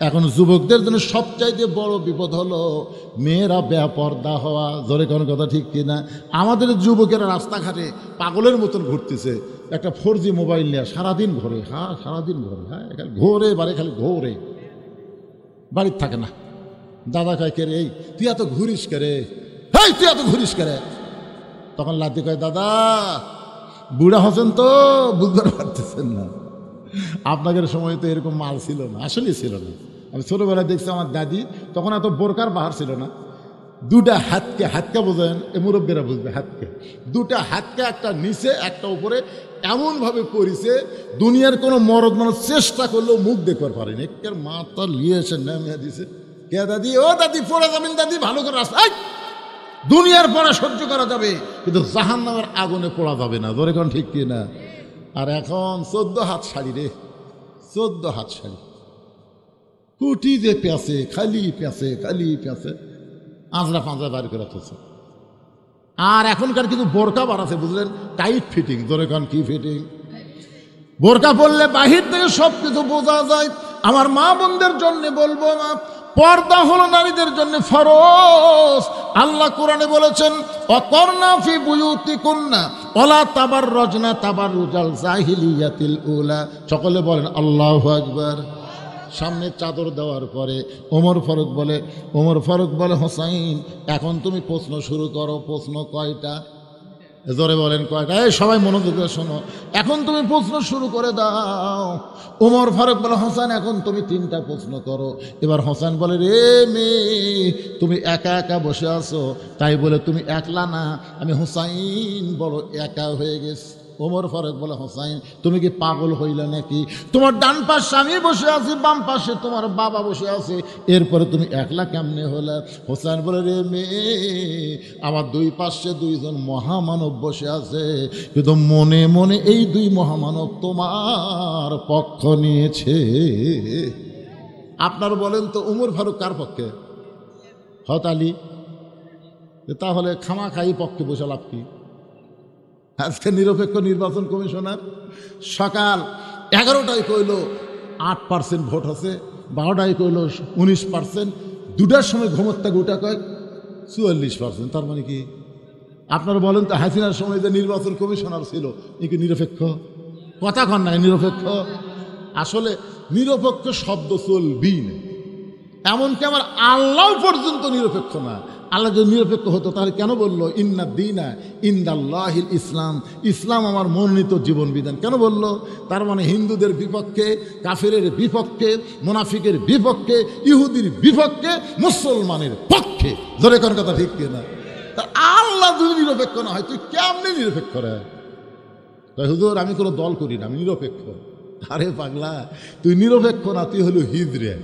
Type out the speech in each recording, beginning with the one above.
এখন যুবকদের জন্য সবচাইতে বড় বিপদ হলো মেয়েরা বেপর্দা হওয়া। জোরে কোনো কথা ঠিক কিনা? আমাদের যুবকেরা রাস্তাঘাটে পাগলের মতন ঘুরতেছে, একটা 4G মোবাইল নিয়ে সারাদিন ঘোরে। হ্যাঁ, সারাদিন ঘোরে। হ্যাঁ, ঘোরে বাড়ি, খালি ঘোরে, বাড়ির থাকে না। দাদা কয়, কে রে এই তুই এত ঘুরিস কে রে, এই তুই এত ঘুরিস কে রে? তখন লাতি কয়, দাদা বুড়া হচ্ছেন তো, বুঝতে পারতেছেন না। আপনাদের সময় তো এরকম মাল ছিল না, আসলেই ছিল না। আমি ছোটবেলায় দেখছি আমার দাদি, তখন এত বোরকার বাহার ছিল না। দুটা হাতকে বোঝেন, এ মুরব্বীরা বুঝবে, হাতকে দুটা হাতকে, একটা নিচে একটা উপরে, এমনভাবে পরিছে দুনিয়ার কোনো মরদ মানুষ চেষ্টা করলেও মুখ দেখবার পারেনি। একের মাথা লিয়ে এসে নেমে দিছে। কে দাদি? ও দাদি, পড়ে যাবেন দাদি, ভালো করে রাস্তা। দুনিয়ার পড়া সহ্য করা যাবে, কিন্তু জাহান্নামের আগুনে পড়া যাবে না। ধরে কোন ঠিক কি না? আর এখন 14 হাত শাড়ি রে, 14 হাত শাড়ি, কুটি যে পেঁচে, খালি পেঁচে, খালি পেঁচে, আঁচড়া পাঁচড়া বার করে রাখতেছে। আর এখনকার কিন্তু বোরকা বাড়াছে, বুঝলেন, টাইট ফিটিং। ধরে কোন কি ফিটিং? বোরকা পরলে বাহির থেকে সব কিছু বোঝা যায়। আমার মা বোনদের জন্য বলবো, মা, পর্দা হলো নারীদের জন্য ফরজ। আল্লাহ কোরআনে বলেছেন, অকরনা ফি বুয়ুতিকুন্না ওয়ালা তাবাররাজনা তাবাররুজাল জাহিলিয়াতিল উলা। সকলে বলেন আল্লাহু আকবার। সামনে চাদর দেওয়ার পরে ওমর ফারুক বলে, হোসাইন, এখন তুমি প্রশ্ন শুরু করো। প্রশ্ন কয়টা? জোরে বলেন কয়টা? এই সবাই মনোযোগ দিয়ে শোনো, এখন তুমি প্রশ্ন শুরু করে দাও। ওমর ফারুক বলে, হোসেন, এখন তুমি 3টা প্রশ্ন করো। এবার হোসেন বলে, রে মেয়ে, তুমি একা একা বসে আছো, তাই বলে তুমি একলা না, আমি হোসাইন বড় একা হয়ে গেছি। ওমর ফারুক বলে, হোসাইন, তুমি কি পাগল হইলে নাকি? তোমার ডান পাশে আমি বসে আছি, বাম পাশে তোমার বাবা বসে আছে, এরপরে তুমি একলা কেমনে হলে? হোসেন বলে, রে মেয়ে, আমার 2 পাশে 2জন মহামানব বসে আছে, কিন্তু মনে মনে এই 2 মহামানব তোমার পক্ষ নিয়েছে। আপনার বলেন তো, উমর ফারুক কার পক্ষে? হত আলী। তাহলে খামাখাই পক্ষে বসে লাভ কি? আজকে নিরপেক্ষ নির্বাচন কমিশনার সকাল 11টায় কইল 8% ভোট আছে, 12টায় কইল 19%, 2টার সময় ঘুমোত্তা গোটা কয় 44%। তার মানে কি? আপনারা বলেন তো, হাসিনার সময় যে নির্বাচন কমিশনার ছিল, এ কি নিরপেক্ষ? কথা কন নাই নিরপেক্ষ? আসলে নিরপেক্ষ শব্দ চলবেই না, এমনকি আমার আল্লাহ পর্যন্ত নিরপেক্ষ না। আল্লাহ যদি নিরপেক্ষ হতো তাহলে কেন বললো ইন্না দীনা ইনদাল্লাহিল ইসলাম? ইসলাম আমার মনোনীত জীবন বিধান কেন বললো? তার মানে হিন্দুদের বিপক্ষে, কাফিরের বিপক্ষে, মুনাফিকের বিপক্ষে, ইহুদির বিপক্ষে, মুসলমানের পক্ষে। ধরে কোন কথা ঠিক কিনা? তা আল্লাহ যদি নিরপেক্ষ না হয়, তুই কেমনি নিরপেক্ষ রে? হুজুর, আমি কোনো দল করি না, আমি নিরপেক্ষ। আরে পাগলা, তুই নিরপেক্ষ না, তুই হলো হিজড়া।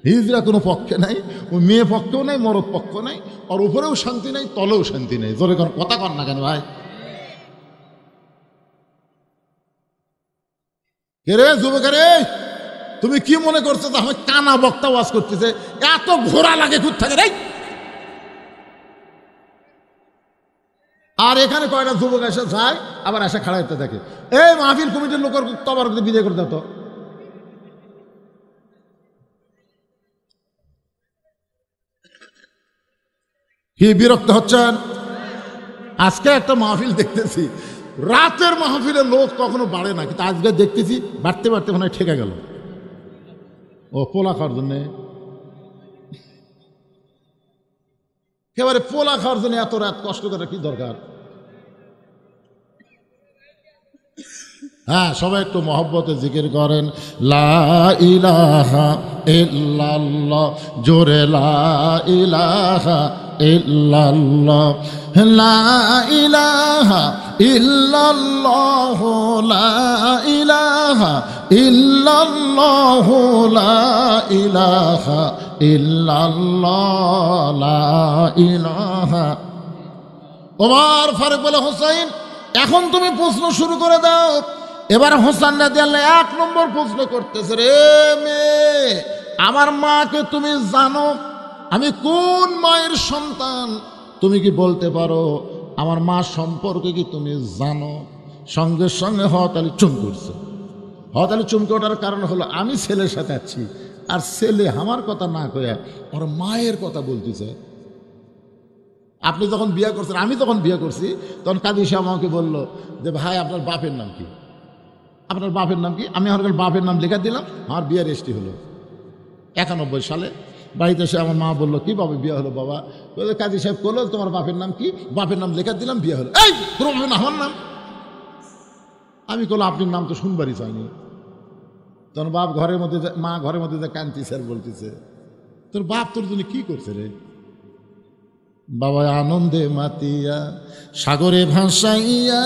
হিজড়া কোনো পক্ষে নাই, ওই মেয়ে পক্ষেও নাই, মরদ পক্ষ নাই, আর উপরেও শান্তি নাই, তলেও শান্তি নাই। জোরে কোন কথা কর না কেন ভাই? কে রে যুবকেরে, তুমি কি মনে করছো যে আমি কানা বক্তা ওয়াজ করতেছে? এত ঘোরা লাগে খুব থাকে রে। আর এখানে কয়টা যুবক এসে যায়, আবার এসে খাড়া হতে থাকে। এই মাহফিল কমিটির লোকের তবার বিদায় করে দিত। কি বিরক্ত হচ্ছেন? আজকে একটা মাহফিল দেখতেছি, রাতের মাহফিলের লোক কখনো বাড়ে না, কিন্তু আজকে দেখতেছি বাড়তে বাড়তে মনে হয় ঠেকে গেল। ও পোলা খাওয়ার জন্যে, একেবারে পোলা খাওয়ার জন্য এত রাত কষ্ট করার কি দরকার? হ্যাঁ, সবাই একটু মহব্বতে জিকির করেন, লা ইলাহা ইল্লাল্লাহ। জোরে লা ইলাহা ইল্লাল্লাহ, লা ইলাহা ইল্লাল্লাহ, লা ইলাহা ইল্লাল্লাহ, লা ইলাহা ইল্লাল্লাহ, লা ইলাহা। ওমর ফারুক বলে, হোসাইন, এখন তুমি প্রশ্ন শুরু করে দাও। এবার হোসেন রাদিয়াল্লাহু 1 নম্বর প্রশ্ন করতেছে, রে মেয়ে, আমার মাকে তুমি জানো? আমি কোন মায়ের সন্তান? তুমি কি বলতে পারো? আমার মা সম্পর্কে কি তুমি জানো? সঙ্গে সঙ্গে হত আলী চুম করছে। হত আলী চুমকে ওঠার কারণ হলো, আমি ছেলের সাথে আছি, আর ছেলে আমার কথা না কয়া ওর মায়ের কথা বলতেছে। আপনি যখন বিয়ে করছেন, আমি যখন বিয়ে করছি, তখন কাজী সাহেব আমাকে বলল যে ভাই আপনার বাপের নাম কি, আপনার বাপের নাম কি? আমি আমার বাপের নাম লেখা দিলাম, আমার বিয়ে রেজিস্ট্রি হলো 91 সালে। বাড়িতে এসে আমার মা বললো কীভাবে বিয়ে হলো বাবা? কাজী সাহেব করলো তোমার বাপের নাম কি? বাপের নাম লেখা দিলাম, বিয়ে হলো। এই তোমার বাপের নাম আমার নাম? আমি বললো আপনার নাম তো শুনবারই চাইনি। তখন বাপ ঘরের মধ্যে, মা ঘরের মধ্যে কান্তি স্যার বলতেছে তোর বাপ তোর জন্য কি করছে রে? বাবা আনন্দে মাতিয়া সাগরে ভাসাইয়া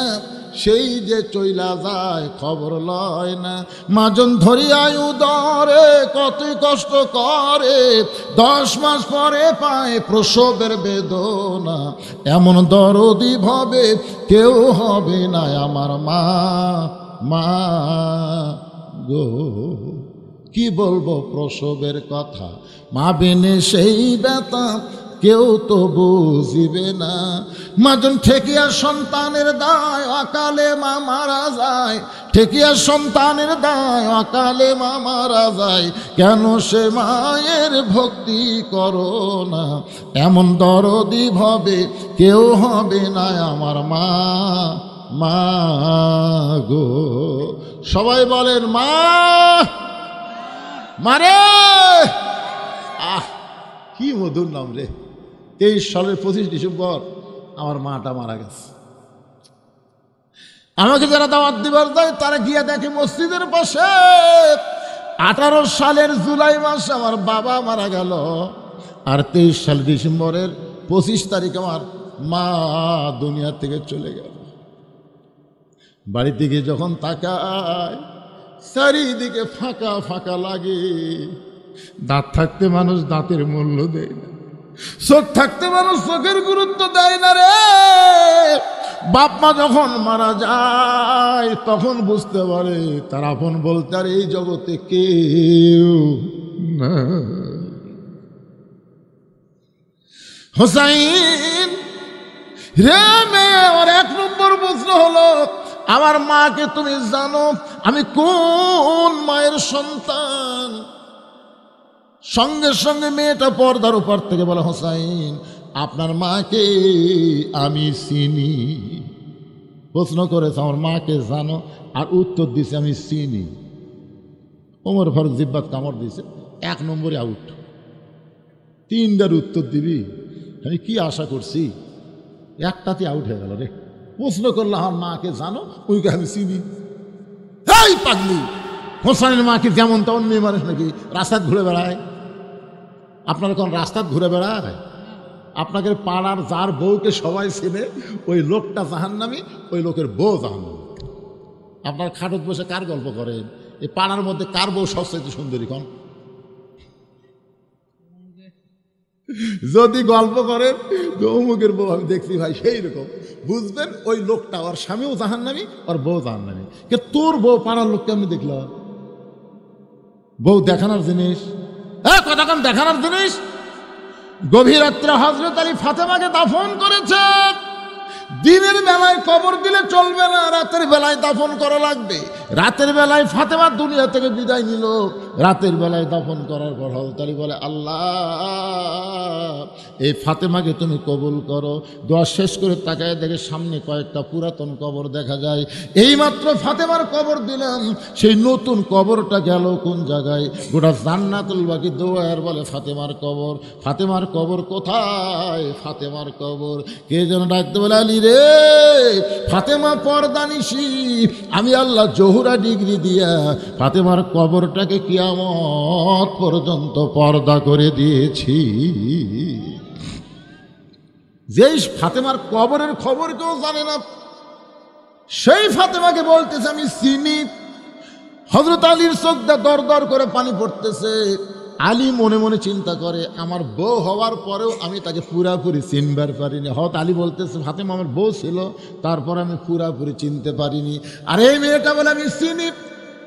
সেই যে চইলা যায় খবর লয় না, মাজন ধরিয়ায় উদরে কতই কষ্ট করে, 10 মাস পরে পায় প্রসবের বেদনা, এমন দরদি ভাবে কেউ হবে না আমার মা। মা গো কি বলবো প্রসবের কথা, মা বেনে সেই ব্যথা কেউ তো বুঝিবে না। মাজন ঠেকিয়া সন্তানের দায় অকালে মা মারা যায়, ঠেকিয়া সন্তানের দায় অকালে মা মারা যায়, কেন সে মায়ের ভক্তি করো না, এমন দরদি ভাবে কেউ হবে না আমার মা। মা গো সবাই বলেন মা, মারে। আহ কি মধুর নাম রে। 23 সালের 25 ডিসেম্বর আমার মাটা মারা গেছে। আমাকে যারা দাওয়াত দিবার দেয় তারা গিয়ে দেখে মসজিদের পাশে 18 সালের জুলাই মাসে আমার বাবা মারা গেল, আর 23 সাল ডিসেম্বরের 25 তারিখ আমার মা দুনিয়া থেকে চলে গেল। বাড়িতে গিয়ে যখন তাকায় চারিদিকে ফাঁকা ফাঁকা লাগে। দাঁত থাকতে মানুষ দাঁতের মূল্য দেয় না, চোখ থাকতে মানুষ চোখের গুরুত্ব দেয় না রে। বাপ মা যখন মারা যায় তখন বুঝতে পারে তার আপন বলতে আর এই জগতে কেউ না। হোসাইন রে মেয়ে, আমার 1 নম্বর প্রশ্ন হলো আমার মাকে তুমি জানো আমি কোন মায়ের সন্তান? সঙ্গে সঙ্গে মেয়েটা পর্দার উপর থেকে বলে হোসাইন আপনার মাকে আমি চিনি। প্রশ্ন করেছে আমার মাকে জানো, আর উত্তর দিছে আমি চিনি। ওমর ফারুক জিব্বাত কামড় দিয়েছে, 1 নম্বরে আউট। 3টার উত্তর দিবি, আমি কি আশা করছি, একটাতে আউট হয়ে গেল রে। প্রশ্ন করলে আমার মাকে জানো, ওইকে আমি চিনি। এই পাগলি, হোসাইনের মাকে যেমন তেমন মেয়ে মানুষ নাকি রাস্তায় ঘুরে বেড়ায়? আপনারা কোন রাস্তায় ঘুরে বেড়ায়? আপনাকে পাড়ার যার বউকে সবাই চেনে ওই লোকটা জাহান্নামী, ওই লোকের বউ জাহান্নামী। আপনার খাটত বসে কার গল্প করেন? এই পাড়ার মধ্যে কার বউ সবচেয়ে সুন্দরী কোন? যদি গল্প করেন অমুকের বউ আমি দেখছি ভাই, সেই রকম বুঝবেন ওই লোকটা ওর স্বামীও জাহান্নামী, ওর বউ জাহান্নামী। কে তোর বউ পাড়ার লোককে আমি দেখলাম? বউ দেখানোর জিনিস, হ্যাঁ কথা কম দেখানোর জিনিস। গভীর রাত্রে হযরত আলী ফাতেমাকে দাফন করেছেন। দিনের বেলায় কবর দিলে চলবে না, রাতের বেলায় দাফন করা লাগবে। রাতের বেলায় ফাতেমা দুনিয়া থেকে বিদায় নিল, রাতের বেলায় দাফন করার পর হযরত আলী বলে আল্লাহ এই ফাতেমাকে তুমি কবুল করো। দোয়া শেষ করে তাকায় দেখে সামনে কয়েকটা পুরাতন কবর দেখা যায়। এইমাত্র ফাতেমার কবর দিলাম, সেই নতুন কবরটা গেল কোন জায়গায়? গোটা জান্নাতুল বাকি দোয়ার বলে ফাতেমার কবর। ফাতেমার কবর কোথায়? ফাতেমার কবর। কে যেন ডাকতে বলে আলী রে ফাতেমা পর্দানিশি, আমি আল্লাহ জহুরা ডিগ্রি দিয়া ফাতেমার কবরটাকে কিয়ামত পর্যন্ত পর্দা করে দিয়েছি। যেই ফাতেমার কবরের খবর কেউ জানে না, সেই ফাতেমাকে বলতেছে আমি চিনি। হযরত আলীর চোখ দিয়ে দর দর করে পানি পড়তেছে। আলী মনে মনে চিন্তা করে আমার বউ হওয়ার পরেও আমি তাকে পুরাপুরি চিনবার পারিনি। হয়তো আলী বলতেছে ফাতেমা আমার বউ ছিল, তারপর আমি পুরাপুরি চিনতে পারিনি। আর এই মেয়েটা বলে আমি চিনি।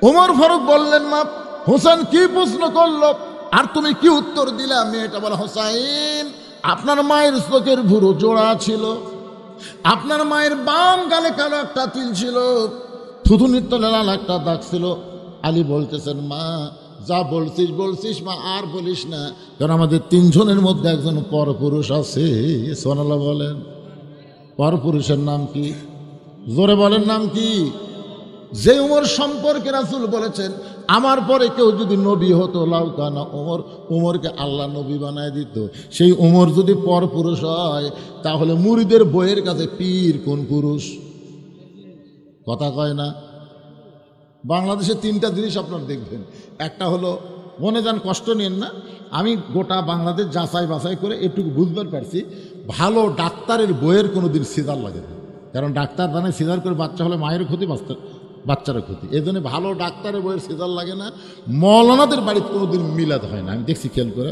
ওমর ফারুক বললেন মা হোসেন কি প্রশ্ন করলো আর তুমি কি উত্তর দিলা? মেয়েটা বলে হোসাইন আপনার মায়ের চোখের ভুরু জোড়া ছিল, আপনার মায়ের বাম গালে কালো একটা তিল ছিল, থুথুনির তলে লাল একটা দাগ ছিল। আলী বলতেছেন মা যা বলছিস বলছিস মা, আর বলিস না, কারণ আমাদের তিনজনের মধ্যে একজন পরপুরুষ আছে। সুবহানাল্লাহ বলেন। পরপুরুষের নাম কি? জোরে বলেন, নাম কি? যে উমর সম্পর্কে রাসূল বলেছেন, আমার পরে কেউ যদি নবী হতো লাউকানা উমর, উমরকে আল্লাহ নবী বানায় দিত। সেই উমর যদি পরপুরুষ হয়, তাহলে মুরিদের বইয়ের কাছে পীর কোন পুরুষ? কথা কয় না। বাংলাদেশে তিনটা জিনিস আপনারা দেখবেন। একটা হলো, মনে যান কষ্ট নেন না, আমি গোটা বাংলাদেশ যাচাই বাছাই করে এটুকু বুঝতে পারছি, ভালো ডাক্তারের বইয়ের কোনো দিন সিজার লাগে না। কারণ ডাক্তার জানে সিজার করে বাচ্চা হলে মায়ের ক্ষতি, বাচ্চারও ক্ষতি। এই জন্য ভালো ডাক্তারের বইয়ের সিজার লাগে না। মৌলানাদের বাড়িতে কোনো দিন মিলাদ হয় না, আমি দেখছি খেয়াল করে।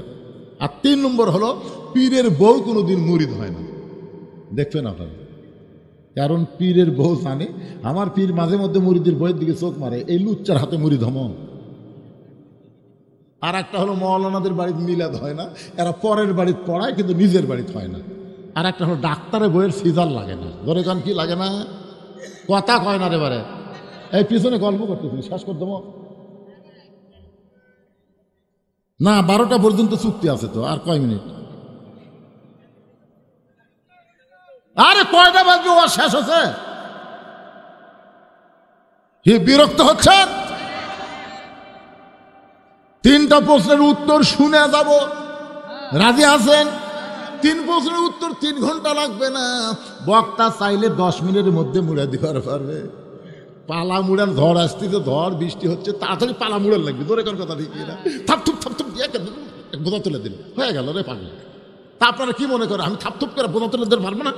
আর 3 নম্বর হলো, পীরের বউ কোনো দিন মুরিদ হয় না। দেখবেন আপনারা, কারণ পীরের বউ জানে আমার পীর মাঝে মধ্যে মুরিদের বইয়ের দিকে চোখ মারে, এই লুচ্চার হাতে মুরিদ হম। আর একটা হলো, মৌলানাদের বাড়িতে মিলাদ হয় না, এরা পরের বাড়িতে পড়ায় কিন্তু নিজের বাড়িতে হয় না। আর একটা হলো, ডাক্তারের বইয়ের সিজার লাগে না। ধরে কান কি লাগে না? কথা কয় না রে বারে। এই পিছনে গল্প করতেছি, শেষ করে দেবো না, 12টা পর্যন্ত চুক্তি আছে তো, আর কয় মিনিট? আরে কয়টা বাজবে, ও শেষ হচ্ছে। কি বিরক্ত হচ্ছেন? 3টা প্রশ্নের উত্তর শুনে যাব, রাজি আছেন? 3 প্রশ্নের উত্তর 3 ঘন্টা লাগবে না, বক্তা চাইলে 10 মিনিটের মধ্যে মুড়ে দিতে পারবে। পালা মুড়ার ঝড় আসতেছে, ঝড় বৃষ্টি হচ্ছে, তাড়াতাড়ি পালা মুড়ার লাগবে। ধরে কোন কথা ঠিক না? থাপথুপ থাপথুপ দিয়ে বোঝা তুলে দিল, হয়ে গেল রে পাগল। তা আপনারা কি মনে করেন আমি থাপথুপ করে বোঝা তুলে দিতে পারবো না?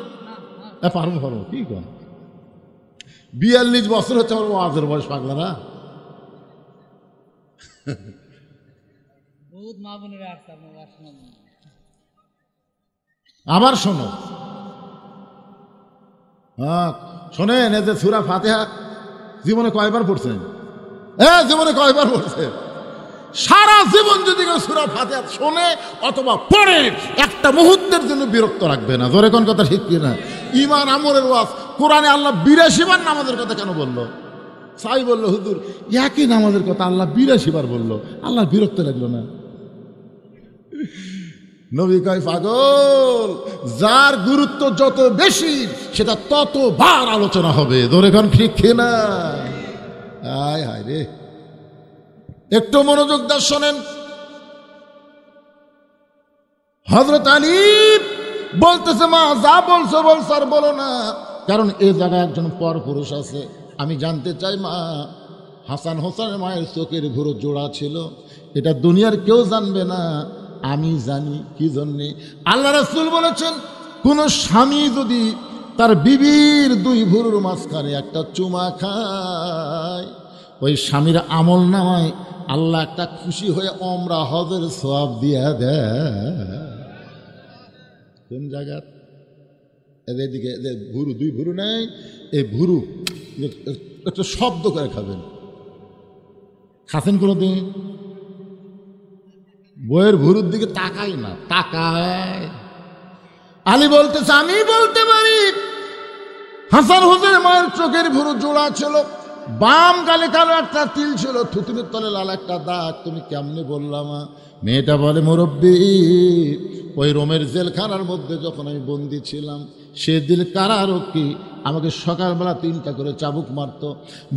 পারবো পারবো, কি কর। 42 বছর হচ্ছে আমার ওয়াজের বয়স, পাগলারা। আবার শোনো, হ্যাঁ শোনেন, এই যে সূরা ফাতিহা জীবনে কয়বার পড়ছেন? জীবনে কয়বার পড়ছেন? সারা জীবন যদি কেউ সূরা ফাতিহা শোনে অথবা পড়ে, একটা মুহূর্তের জন্য বিরক্ত রাখবে না। জোরে কোন কথা ঠিক কিনা? ঈমান আমলের ওয়াজ। কোরআনে আল্লাহ 82 বার নামাজের কথা কেন বললো? সাই বললো, হুজুর একই নামাজের কথা আল্লাহ 82 বার বললো, আল্লাহ বিরক্ত লাগলো না? নবী কয়, পাগল, যার গুরুত্ব যত বেশি সেটা ততবার আলোচনা হবে। ধরে কোন ঠিক কিনা? আয় হায় রে, একটু মনোযোগ দিয়ে শোনেন। হযরত আলী বলতেছে, মা যা বলছো বলছো, আর বলো না, কারণ এই জায়গায় একজন পরপুরুষ আছে। আমি জানতে চাই, মা হাসান হোসেনের মায়ের চোখের ভুরু জোড়া ছিল, এটা দুনিয়ার কেউ জানবে না, আমি জানি। কি জন্যে? আল্লাহ রাসূল বলেছেন, কোন স্বামী যদি তার বিবির 2 ভুরুর মাঝখানে একটা চুমা খায়, ওই স্বামীর আমল নামায় আল্লাহ একটা খুশি হয়ে ওমরা হজের সওয়াব দিয়া দেয়। কোন জায়গা? এদিকে ভুরু, 2 ভুরু নেই, এই ভুরু একটা শব্দ করে খাবেন। খাচ্ছেন কোনোদিন? বইয়ের ভুরুর দিকে তাকাই না, তাকায়। আলী বলতেছে, আমি বলতে পারি, হাসান হোসেনের মায়ের চোখের ভুরু জোড়া ছিল, বাম গালে কালো একটা তিল ছিল, থুতুনির তলে লাল একটা দাগ। তুমি কেমনে বললাম? মেয়েটা বলে, মুরব্বী, ওই রোমের জেলখানার মধ্যে যখন আমি বন্দি ছিলাম, সে দিল কারারক্ষী আমাকে সকালবেলা 3টা করে চাবুক মারত,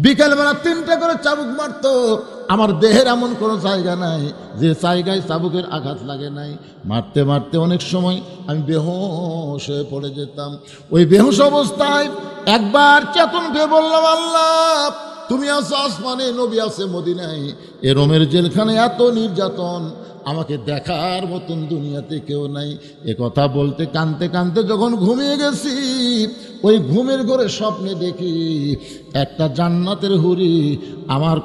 বিকালবেলা 3টা করে চাবুক মারত। আমার দেহের এমন কোনো জায়গা নাই যে জায়গায় চাবুকের আঘাত লাগে নাই। মারতে মারতে অনেক সময় আমি বেহুশ হয়ে পড়ে যেতাম। ওই বেহুশ অবস্থায় একবার চেতন পেয়ে বললাম, আল্লাহ তুমি আছো আসমানে, নবী আছে মদিনায়, এ রোমের জেলখানে এত নির্যাতন, আমাকে দেখার মতন দুনিয়াতে কেউ নাই। এ কথা বলতে কানতে কানতে যখন ঘুমিয়ে গেছি, ওই ঘুমের ঘরে স্বপ্নে দেখি একটা জান্নাতের হুরি আমার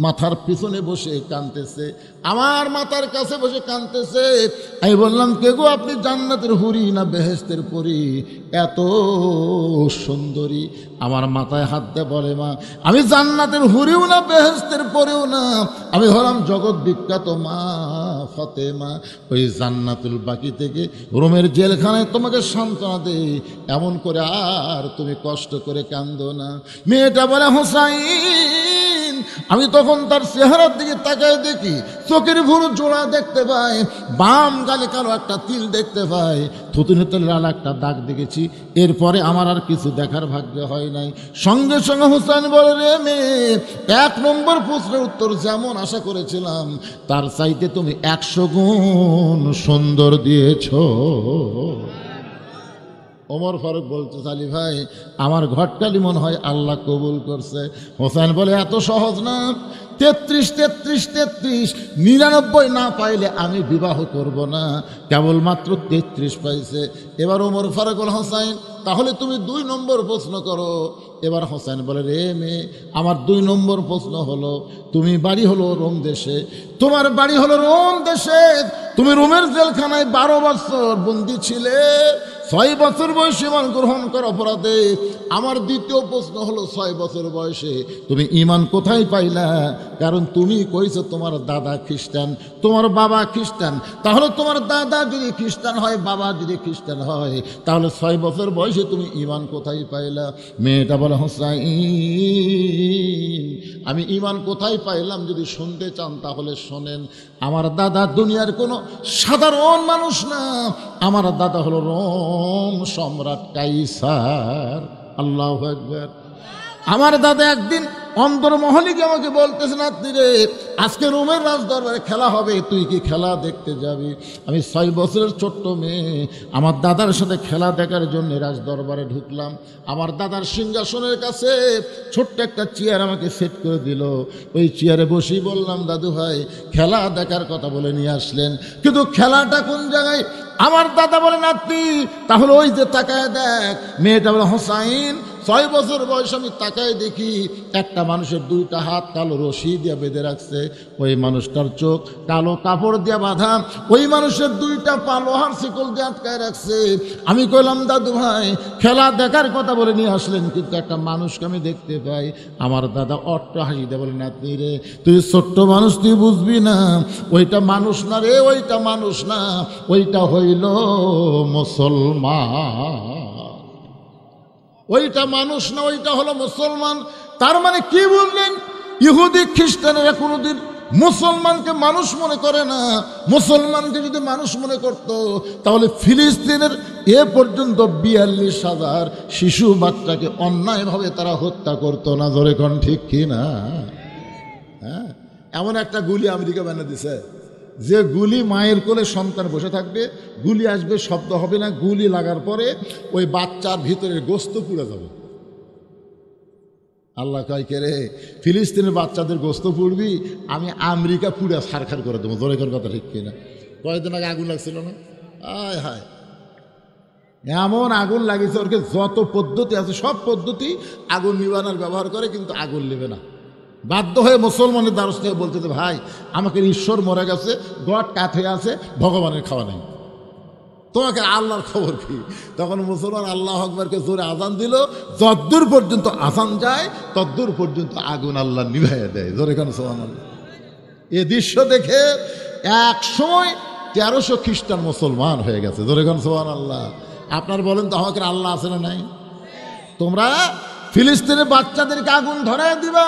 মাথার পিছনে বসে কাঁদতেছে, আমার মাথার কাছে বসে কাঁদতেছে। আমি বললাম, কে গো আপনি? জান্নাতের হুরি না বেহেশতের পরী? এত সুন্দরী। আমার মাথায় হাত দিয়ে বলে, মা আমি জান্নাতের হুরিও না বেহেশতের পরেও না, আমি হলাম জগৎ বিখ্যাত মা ফাতেমা। ওই জান্নাতুল বাকি থেকে রোমের জেলখানায় তোমাকে সান্ত্বনা দেই, এমন করে আর তুমি কষ্ট করে কান্দো না। মেয়েটা বলে, হোসাইন আমি তখন তার চেহারার দিকে তাকায় দেখি চোখের ভুরু জোড়া দেখতে পাই, বাম গালে কালো একটা তিল দেখতে পাই, থুতুনিতে লাল একটা দাগ দেখেছি। এরপরে আমার আর কিছু দেখার ভাগ্য হয় নাই। সঙ্গে সঙ্গে হুসাইন বলে, রে মেয়ে, 1 নম্বর প্রশ্নের উত্তর যেমন আশা করেছিলাম তার চাইতে তুমি 100 গুণ সুন্দর দিয়েছ। ওমর ফারুক বলতে, আলী ভাই, আমার ঘটকালি মনে হয় আল্লাহ কবুল করছে। হোসেন বলে, এত সহজ না, 33 33 33 99 না পাইলে আমি বিবাহ করব না, কেবলমাত্র 33 পাইছে। এবার ওমর ফারুক বলে, হোসেন তাহলে তুমি 2 নম্বর প্রশ্ন করো। এবার হোসেন বলে, রে মেয়ে, আমার 2 নম্বর প্রশ্ন হলো, তুমি বাড়ি হলো রোম দেশে, তোমার বাড়ি হলো রোম দেশে, তুমি রোমের জেলখানায় 12 বছর বন্দী ছিলে, 6 বছর বয়সে ইমান গ্রহণ করার অপরাধে। আমার দ্বিতীয় প্রশ্ন হলো, 6 বছর বয়সে তুমি ইমান কোথায় পাইলা? কারণ তুমি কইছো তোমার দাদা খ্রিস্টান, তোমার বাবা খ্রিস্টান, তাহলে তোমার দাদা যদি খ্রিস্টান হয়, বাবা যদি খ্রিস্টান হয়, তাহলে 6 বছর বয়সে তুমি ইমান কোথায় পাইলা? মেয়েটা বলে, হোসাইন, আমি ইমান কোথায় পাইলাম যদি শুনতে চান তাহলে শোনেন। আমার দাদা দুনিয়ার কোনো সাধারণ মানুষ না, আমার দাদা হলো রোম সম্রাট কাইসার। আল্লাহু আকবার। আমার দাদা একদিন অন্তর্মহলিকে আমাকে বলতেছে, নাতি রে, আজকে রোমের রাজদরবারে খেলা হবে, তুই কি খেলা দেখতে যাবি? আমি 6 বছরের ছোট্ট মেয়ে, আমার দাদার সাথে খেলা দেখার জন্য রাজদরবারে ঢুকলাম। আমার দাদার সিংহাসনের কাছে ছোট্ট একটা চেয়ার আমাকে সেট করে দিল। ওই চেয়ারে বসেই বললাম, দাদু ভাই, খেলা দেখার কথা বলে নিয়ে আসলেন, কিন্তু খেলাটা কোন জায়গায়? আমার দাদা বলে, নাতি, তাহলে ওই যে তাকায় দেখ। মেয়েটা বলে, হোসাইন, 6 বছর বয়স আমি তাকায় দেখি একটা মানুষের 2টা হাত কালো রশি দিয়ে বেঁধে রাখছে, ওই মানুষটার চোখ কালো কাপড় দিয়ে বাঁধা, ওই মানুষের 2টা পা লোহার শিকল দিয়ে আটকায় রাখছে। আমি কইলাম, দাদু ভাই, খেলা দেখার কথা বলে নিয়ে আসলেন, কিন্তু একটা মানুষকে আমি দেখতে পাই। আমার দাদা অট্ট হাসি দিয়ে বলে, নাতনি রে, তুই ছোট্ট মানুষ, তুই বুঝবি না, ওইটা মানুষ না রে, ওইটা মানুষ না, ওইটা হইল মুসলমান। ওইটা মানুষ না, ওইটা হলো মুসলমান। তার মানে কি বুঝলেন? ইহুদি খ্রিস্টানেরা কোনোদিন মুসলমানকে মানুষ মনে করে না। মুসলমানকে যদি মানুষ মনে করত, তাহলে ফিলিস্তিনের এ পর্যন্ত 42,000 শিশু বাচ্চাকে অন্যায়ভাবে তারা হত্যা করতো না। জোরে কোন ঠিক কি না? হ্যাঁ, এমন একটা গুলি আমেরিকা বানিয়ে দিছে, যে গুলি মায়ের কোলে সন্তান বসে থাকবে, গুলি আসবে, শব্দ হবে না, গুলি লাগার পরে ওই বাচ্চার ভিতরে গোস্ত পুড়ে যাবে। আল্লাহ কয়, কে রে, ফিলিস্তিনের বাচ্চাদের গোস্ত পুড়বি, আমি আমেরিকা পুড়ে ছারখার করে দেবো। জোরে কোন কথা ঠিক কিনা? কয়েকদিন আগে আগুন লাগছিল না? আয় হায়, এমন আগুন লাগিয়েছে, ওরকে যত পদ্ধতি আছে সব পদ্ধতি আগুন নিবানোর ব্যবহার করে, কিন্তু আগুন নেবে না। বাধ্য হয়ে মুসলমানের দ্বারস্থ হয়ে বলতে, ভাই, আমাকে ঈশ্বর মরে গেছে, গড কাত হয়ে আছে, ভগবানের খাওয়া নেই, তোমাকে আল্লাহর খবর কি? তখন মুসলমান আল্লাহ আকবরকে জোরে আজান দিল, যদ্দূর পর্যন্ত আজান যায় তদ্দূর পর্যন্ত আগুন আল্লাহ নিভাইয়া দেয়। জোরে কেন সুবহানাল্লাহ। এ দৃশ্য দেখে এক সময় 1300 খ্রিস্টান মুসলমান হয়ে গেছে। জোরে কেন সুবহানাল্লাহ। আপনার বলেন তো, আমাকে আল্লাহ আছে না নাই? তোমরা ফিলিস্তিনের বাচ্চাদেরকে আগুন ধরায় দিবা,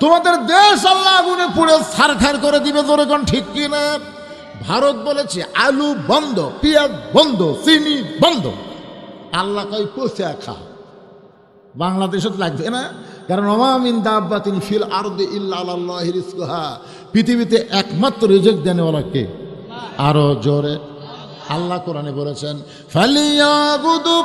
তোমাদের দেশ আল্লাহ আগুনে পুড়ে ছারখার করে দিবে। জোরে কোন ঠিক কিনা? ভারত বলেছে আলু বন্ধ, পেঁয়াজ বন্ধ, চিনি বন্ধ। আল্লাহ কই কোচা খা। বাংলাদেশে তো লাগবে না, কারণ ওমামিন দাব্বাতিন ফিল আরদি ইল্লা আলাল্লাহি রিজকুহা, পৃথিবীতে একমাত্র রিজিক দেনেওয়ালা কে? আরো জোরে। আল্লাহ কোরআনে বলেছেন, ফালিয়াবুদু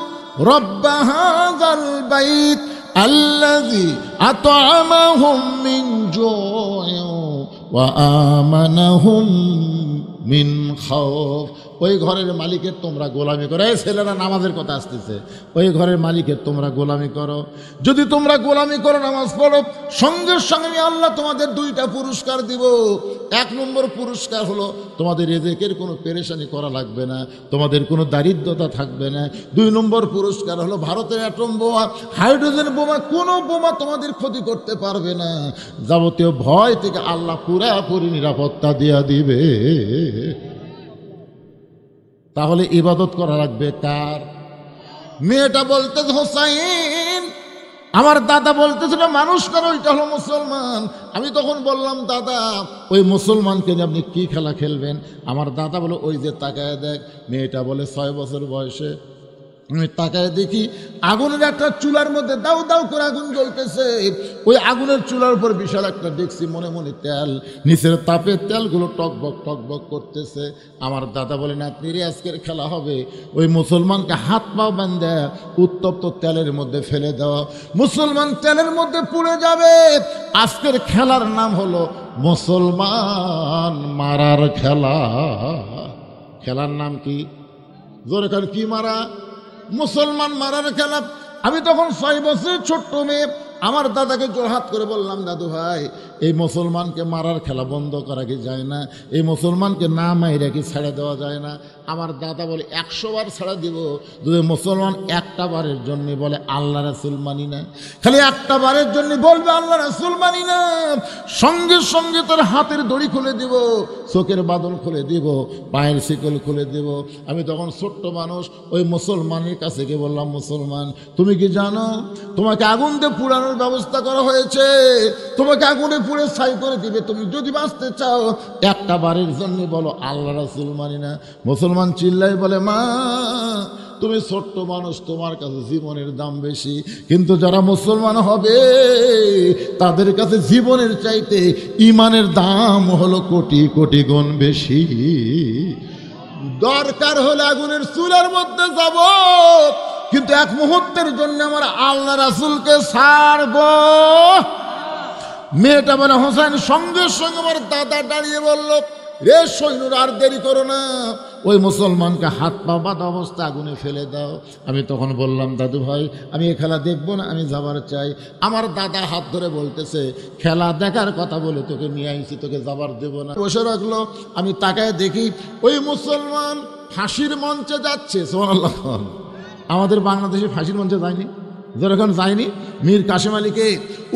রব্ব হাযাল বাইত আল্লাযী আত'আমাহুম মিন জু'ইন ওয়া আমানাহুম মিন খাউফ। ওই ঘরের মালিকের তোমরা গোলামি করো। এই ছেলেরা নামাজের কথা আসতেছে, ওই ঘরের মালিকের তোমরা গোলামি করো। যদি তোমরা গোলামি করো, নামাজ পড়ো, সঙ্গে সঙ্গে আমি আল্লাহ তোমাদের 2টা পুরস্কার দিব। 1 নম্বর পুরস্কার হলো তোমাদের রিজিকের কোনো পেরেশানি করা লাগবে না, তোমাদের কোনো দারিদ্রতা থাকবে না। 2 নম্বর পুরস্কার হলো ভারতের অ্যাটম বোমা, হাইড্রোজেন বোমা, কোনো বোমা তোমাদের ক্ষতি করতে পারবে না। যাবতীয় ভয় থেকে আল্লাহ পুরাপুরি নিরাপত্তা দিয়া দিবে। তাহলে ইবাদত করা লাগবে কার? মেয়েটা বলতে, হোসাইন, আমার দাদা বলতেছিল মানুষ কেন, ওইটা হলো মুসলমান। আমি তখন বললাম দাদা ওই মুসলমানকে নিয়ে আপনি কি খেলা খেলবেন? আমার দাদা বলে ওই যে তাকায় দেখ, মেয়েটা বলে 6 বছর বয়সে। আমি তাকায় দেখি আগুনের একটা চুলার মধ্যে দাউ দাউ করে আগুন জ্বলতেছে। ওই আগুনের চুলার উপর বিশাল একটা দেখছি মনে মনে তেল, নিচের তাপে তেলগুলো টকবক টকবক করতেছে। আমার দাদা বলে নাতনি রে আজকের খেলা হবে, ওই মুসলমানকে হাত পাও বাঁধে উত্তপ্ত তেলের মধ্যে ফেলে দেওয়া, মুসলমান তেলের মধ্যে পুড়ে যাবে। আজকের খেলার নাম হলো মুসলমান মারার খেলা। খেলার নাম কি? জোরে কার কি মারা? মুসলমান মারার খেলা। আমি তখন 6 বছর ছোট্ট মেয়ে, আমার দাদাকে জোরহাত করে বললাম দাদু ভাই এই মুসলমানকে মারার খেলা বন্ধ করা কি যায় না? এই মুসলমানকে না মাইরা কি ছেড়ে দেওয়া যায় না? আমার দাদা বলে 100 বার ছেড়ে দিব যদি মুসলমান একটা বারের জন্য বলে আল্লাহ রাসূল মানি না। খালি একটা বারের জন্য বলবে আল্লাহ রাসূল মানি না, সঙ্গে সঙ্গে তোর হাতের দড়ি খুলে দিব, চোখের বাদল খুলে দিব, পায়ের শিকল খুলে দিব। আমি তখন ছোট্ট মানুষ ওই মুসলমানের কাছে গিয়ে বললাম মুসলমান তুমি কি জানো তোমাকে আগুন দিয়ে পুরানোর ব্যবস্থা করা হয়েছে, তোমাকে আগুনে পুড়ে ছাই করে দিবে, তুমি যদি বাঁচতে চাও একটা বারের জন্য বলো আল্লাহ রাসূল মানি না। মুসলমান চিল্লাই বলে মা তুমি ছোট্ট মানুষ, তোমার কাছে জীবনের দাম বেশি, কিন্তু যারা মুসলমান হবে তাদের কাছে জীবনের চাইতে ইমানের দাম হলো কোটি কোটি গুণ বেশি। দরকার হলে আগুনের চুলার মধ্যে যাব, কিন্তু এক মুহূর্তের জন্য আমার আল্লাহ রাসূলকে ছাড়ব। মেয়েটা বলে হোসেন, সঙ্গে সঙ্গে আমার দাদা দাঁড়িয়ে বলল রে সৈন্যরা আর দেরি করো না, ওই মুসলমানকে হাত পা বাঁধা অবস্থা আগুনে ফেলে দাও। আমি তখন বললাম দাদু ভাই আমি এ খেলা দেখবো না, আমি যাবার চাই। আমার দাদা হাত ধরে বলতেছে খেলা দেখার কথা বলে তোকে নিয়ে আইছি, তোকে যাবার দেব না। বসে রাখলো। আমি তাকায় দেখি ওই মুসলমান ফাঁসির মঞ্চে যাচ্ছে। সুবহানাল্লাহ। আমাদের বাংলাদেশে ফাঁসির মঞ্চে যায়নি, যখন যায়নি মীর কাসেম আলীকে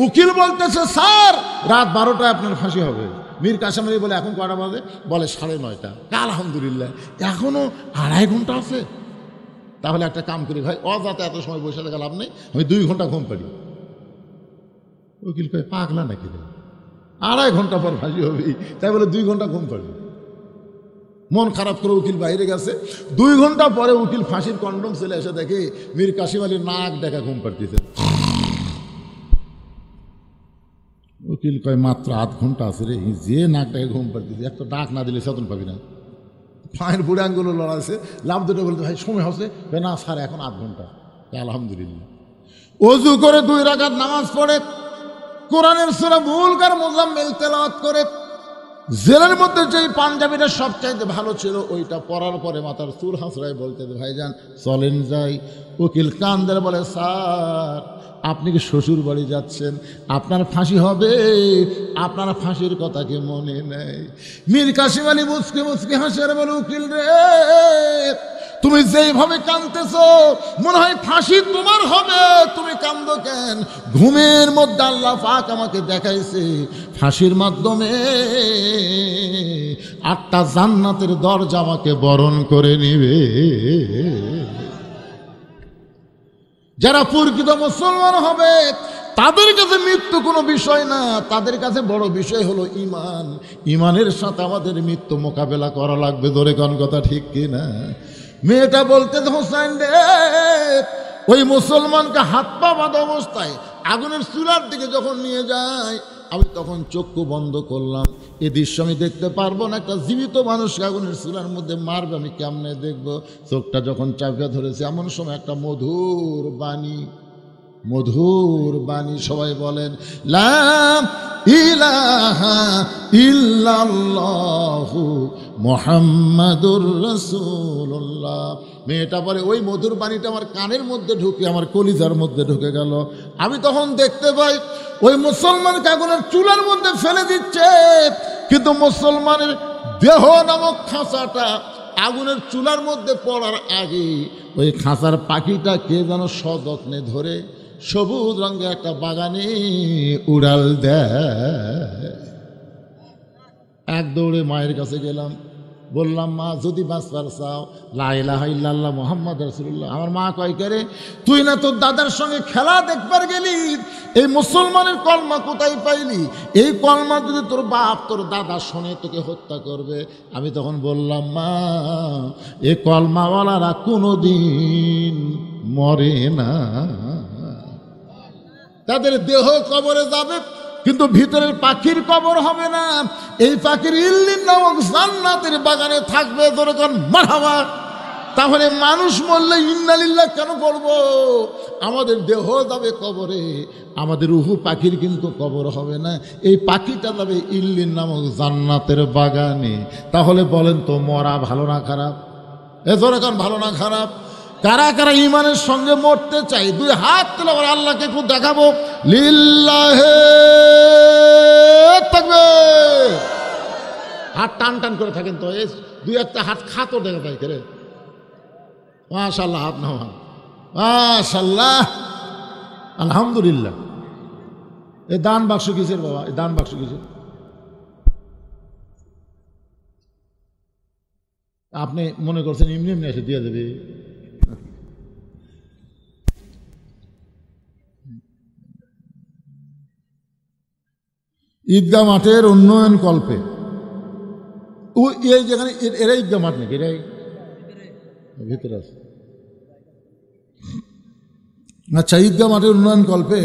উকিল বলতেছে স্যার রাত 12টায় আপনার ফাঁসি হবে। মীর কাসেম আলী বলে এখন কটা বাজে? বলে 9:30। আলহামদুলিল্লাহ এখনো 2.5 ঘন্টা আছে। তাহলে একটা কাম করি ভাই, অযথা এত সময় বসে থাকা লাভ নেই, আমি 2 ঘন্টা ঘুম পারি। উকিল কয় পাগলা নাকি রে, 2.5 ঘন্টা পর ফাঁসি হবে, তাই বলে 2 ঘন্টা ঘুম পারি। মন খারাপ করে উকিল বাইরে গেছে। 2 ঘন্টা পরে উকিল ফাঁসির কন্ডম ছেলে এসে দেখে মীর কাসেম আলী নাক দেখা ঘুম পাড়তেছে। উকিল কয় মাত্র 8 ঘন্টা আছে রে, যে নাক ডেকে ঘুম পাড়তেছে, একটা ডাক না দিলে চেতন পাবি না। পায়ের বুড়ে আঙ্গুলো লড়াছে, লাভ দুটো বলতে ভাই সময় হচ্ছে, না স্যার এখন 8 ঘন্টা। আলহামদুলিল্লাহ। অজু করে 2 রাকাত নামাজ পড়ে কোরআনের সূরা মুলকার মুজাম্মিল তেলাওয়াত করে, জেলের মধ্যে যেই পাঞ্জাবিটা সবচাইতে ভালো ছিল ওইটা পরার পরে মাথার চুল হাসড়ায় বলতে ভাইজান চলেন যাই। উকিল কান্দের বলে স্যার আপনি কি শ্বশুর বাড়ি যাচ্ছেন, আপনার ফাঁসি হবে, আপনার ফাঁসির কথা কি মনে নেই? মীর কাসেম আলী মুচকে মুচকে হাসে আর বলে উকিল রে তুমি যেইভাবে কাঁদতেছো মনে হয় ফাঁসি তোমার হবে, তুমি কাঁদো কেন? ঘুমের মধ্যে আল্লাহ পাক আমাকে দেখাইছে ফাঁসির মাধ্যমে 8টা জান্নাতের দরজা আমাকে বরণ করে নিবে। যারা প্রকৃত মুসলমান হবে তাদের কাছে মৃত্যু কোনো বিষয় না, তাদের কাছে বড় বিষয় হলো ইমান। ইমানের সাথে আমাদের মৃত্যু মোকাবেলা করা লাগবে। ধরে কোন কথা ঠিক কিনা? মেয়েটা বলতে হোসেন রে ওই মুসলমানকে হাত পা বাঁধা অবস্থায় আগুনের চুলার দিকে যখন নিয়ে যায় আমি তখন চক্ষু বন্ধ করলাম। এ দৃশ্য আমি দেখতে পারবো না, একটা জীবিত মানুষকে আগুনের চুলার মধ্যে মারবে আমি কেমনে দেখবো? চোখটা যখন চাপিয়ে ধরেছে এমন সময় একটা মধুর বাণী সবাই বলেন লা ইলাহা ইল্লাল্লাহু মুহাম্মাদুর রাসূলুল্লাহ। মেয়েটা বলে ওই মধুর বাণীটা আমার কানের মধ্যে ঢুকে আমার কলিজার মধ্যে ঢুকে গেল। আমি তখন দেখতে পাই ওই মুসলমানকে আগুনের চুলার মধ্যে ফেলে দিচ্ছে, কিন্তু মুসলমানের দেহ নামক খাঁচাটা আগুনের চুলার মধ্যে পড়ার আগে ওই খাঁচার পাখিটা কে যেন সযত্নে ধরে সবুজ রঙের একটা বাগানে উড়াল দেয়। এক দৌড়ে মায়ের কাছে গেলাম, বললাম, মা যদি বাঁচবার চাও লা ইলাহা ইল্লাল্লাহ মুহাম্মদ রাসূলুল্লাহ। আমার মা কয়, করে তুই না তোর দাদার সঙ্গে খেলা দেখবার গেলি, এই মুসলমানের কলমা কোথায় পাইলি? এই কলমা যদি তোর বাপ তোর দাদা শোনে তোকে হত্যা করবে। আমি তখন বললাম, মা এই কলমাওয়ালারা কোনোদিন মরে না, তাদের দেহ কবরে যাবে কিন্তু ভিতরের পাখির কবর হবে না। এই পাখির ইল্লিন নামক জান্নাতের বাগানে থাকবে। যখন মারহাবা। তাহলে মানুষ মরলে ইন্না লিল্লাহ কেন পড়ব? আমাদের দেহ যাবে কবরে, আমাদের রূহ পাখির কিন্তু কবর হবে না। এই পাখিটা যাবে ইল্লিন নামক জান্নাতের বাগানে। তাহলে বলেন তো মরা ভালো না খারাপ? যখন ভালো না খারাপ? কারা কারা ইমানের সঙ্গে মরতে চাই? দুই হাত তুলে আবার আল্লাহকে একটু দেখাবো। লিল্লাহে তাকবীর। হাত টান টান করে থাকেন তো, এই দুই একটা হাত খাতো দেখা যায় করে। মাশাআল্লাহ, হাত না মাশাআল্লাহ, আলহামদুলিল্লাহ। এই দান বাক্স কিসের বাবা? এই দান বাক্স কিসের? আপনি মনে করছেন এমনি এমনি এসে দিয়ে দেবে? ঈদগাহ মাঠের উন্নয়ন কল্পে এই যেখানে এরা ঈদগাহ মাঠ নাকি? এরাই ভিতরে আছে। আচ্ছা, ঈদগাহ মাঠের উন্নয়ন কল্পে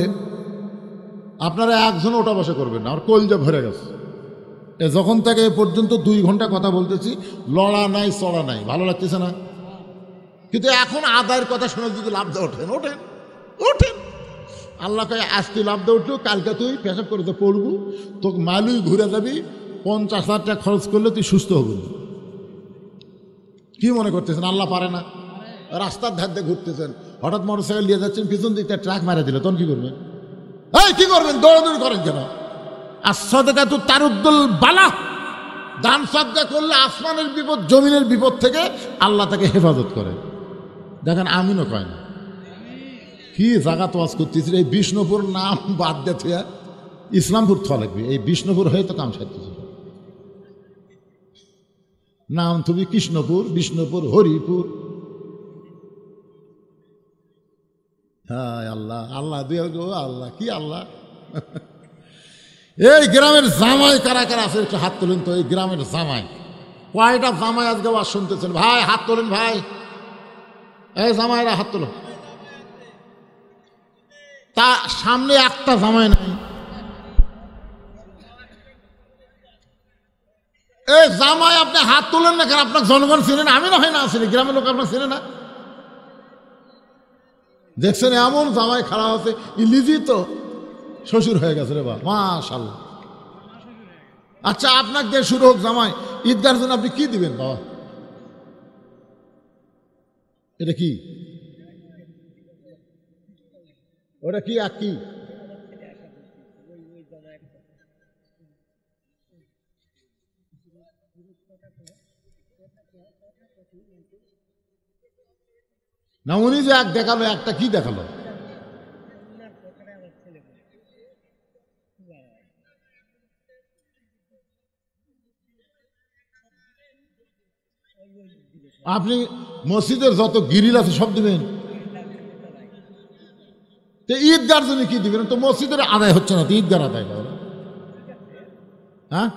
আপনারা একজন ওটা বসে করবেন না, আমার কলজা ভরে গেছে। যখন থেকে এ পর্যন্ত 2 ঘন্টা কথা বলতেছি, লড়া নাই চড়া নাই, ভালো লাগতেছে না? কিন্তু এখন আদায়ের কথা শুনে যদি লাভ দেওয়া ওঠেন ওঠেন ওঠেন। আল্লাহ কয়, আজ তুই লাভ দেওয়া উঠলো, কালকে তুই পেশাব করে তো পড়বো, তোকে মালুই ঘুরে যাবি, 50,000 টাকা খরচ করলে তুই সুস্থ হবি। কি মনে করতেছেন আল্লাহ পারে না? রাস্তার ধার দিয়ে ঘুরতেছেন, হঠাৎ মোটরসাইকেল নিয়ে যাচ্ছেন, পিছন দিকটা ট্রাক মারা দিল, তখন কি করবেন? এই কি করবেন? দৌড়াদৌড়ি করেন কেন? আর সাদকা তো তারুদ্দুল বালা, দান সাদকা করলে আসমানের বিপদ জমিনের বিপদ থেকে আল্লাহ তাকে হেফাজত করে। দেখেন আমিনও কয় না। কি জায়গা তোয়াজ করতেছিল, এই বিষ্ণুপুর নাম বাদ দিয়ে ইসলামপুর থা লাগবে। এই বিষ্ণুপুর হয়ে তো কাম সারতেছিল, নাম তুমি কৃষ্ণপুর, বিষ্ণুপুর, হরিপুর। হ্যাঁ আল্লাহ আল্লাহ দুই আল্লাহ, কি আল্লাহ। এই গ্রামের জামাই কারা কারা আছে একটু হাত তোলেন তো। এই গ্রামের জামাই, কয়টা জামাই আজকে আওয়াজ শুনতেছেন? ভাই হাত তোলেন, ভাই। এই জামাইরা হাত তোলো। তা সামনে একটা জামাই নাই। এই জামাই আপনি হাত তোলেন না কেন? আপনার জনগণ চিনে না? আমি না হয় না আসেনি, গ্রামের লোক আপনার চিনে না? দেখছেন এমন জামাই খাড়া হচ্ছে, ইলিজি তো শ্বশুর হয়ে গেছে রে বা, মাশাআল্লাহ। আচ্ছা, আপনার দিয়ে শুরু হোক জামাই। ঈদগার জন্য আপনি কি দিবেন বাবা? এটা কি? ওটা কি আর কি? না উনি যে এক দেখালো, একটা কি দেখালো? আপনি মসজিদের যত গিরিল আছে সব দিবেন? ঈদগার জন্য কি দিবেন? তো মসজিদের আদায় হচ্ছে না, তো ঈদগার আদায় করে। হ্যাঁ,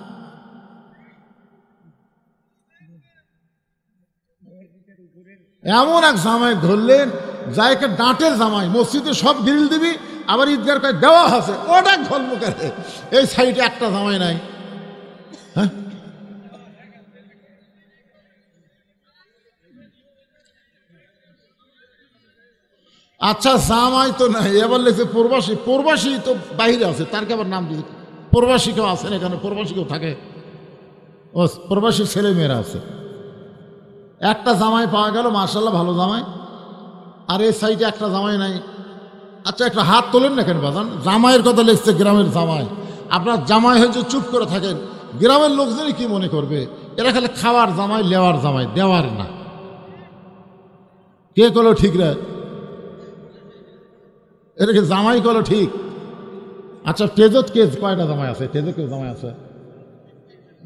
এমন এক জামাই ধরলেন, যাইকে ডাঁটের জামাই, মসজিদে সব গ্রিল দিবি, আবার ঈদগার কাছে দেওয়া আছে, ওটা ধর্ম করে। এই সাইডে একটা জামাই নাই। হ্যাঁ, আচ্ছা জামাই তো নাই, এবার লেগেছে প্রবাসী। প্রবাসী তো বাইরে আছে, তার কে আবার নাম দিয়েছে প্রবাসী। কেউ আছেন এখানে? প্রবাসী কেউ থাকে? ও প্রবাসীর ছেলে মেয়েরা আছে। একটা জামাই পাওয়া গেল, মাশাআল্লাহ ভালো জামাই। আর এই সাইডে একটা জামাই নাই। আচ্ছা একটা হাত তোলেন না কেন বাজান? জামাইয়ের কথা লিখছে, গ্রামের জামাই। আপনার জামাই হয়েছে, চুপ করে থাকেন। গ্রামের লোকজনই কি মনে করবে? এরা খালি খাওয়ার জামাই, লেওয়ার জামাই, দেওয়ার না। কে করলো ঠিক রে? এটাকে জামাই করলো ঠিক? আচ্ছা তেজত কে, কয়টা জামাই আছে? তেজত কেউ জামাই আছে?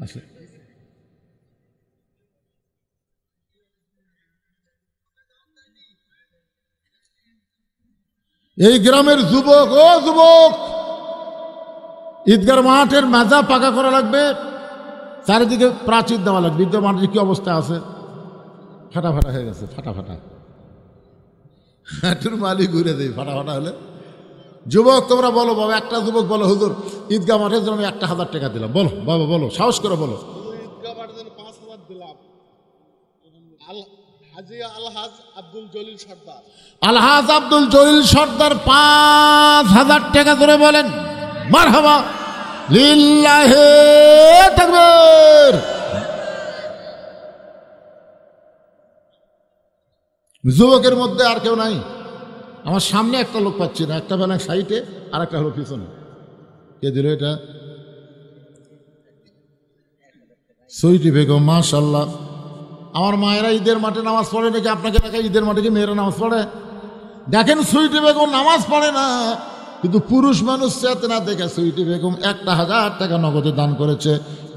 আছে। এই গ্রামের যুবক, ও যুবক, ঈদগার মাঠের মেজা পাকা করা লাগবে, চারিদিকে প্রাচীর দেওয়া লাগবে। ঈদগার মাঠের কি অবস্থা আছে? ফাটা ফাটা হয়ে গেছে, ফাটা ফাটা। হাঁটুর মালি ঘুরে দেয় ফাটা ফাটা হলে। যুবক তোমরা বলো বাবা, একটা যুবক বলো হুজুর ঈদগাহ মাঠের জন্য আমি 1,000 টাকা দিলাম। বলো বাবা, বলো, সাহস করে বলো। ঈদগাহ মাঠের জন্য 5,000 দিলাম। হাজী আলহাজ আব্দুল জলিল সর্দার। আলহাজ আব্দুল জলিল সর্দার 5,000 টাকা করে বলেন মারহাবা, লিল্লাহি তাকবীর। যুবকের মধ্যে আর কেউ নাই? আমার সামনে একটা লোক পাচ্ছি না, একটা বেলা সাইটে আর একটা হলো পিছনে। কে দিল এটা? সুইটি বেগম, মাশাআল্লাহ। আমার মায়েরা ঈদের মাঠে নামাজ পড়ে নাকি? আপনাকে দেখা ঈদের মাঠে কি মেয়েরা নামাজ পড়ে? দেখেন সুইটি বেগম নামাজ পড়ে না, কিন্তু পুরুষ মানুষ চেতে না দেখে সুইটি বেগম 1,000 টাকা নগদে দান করেছে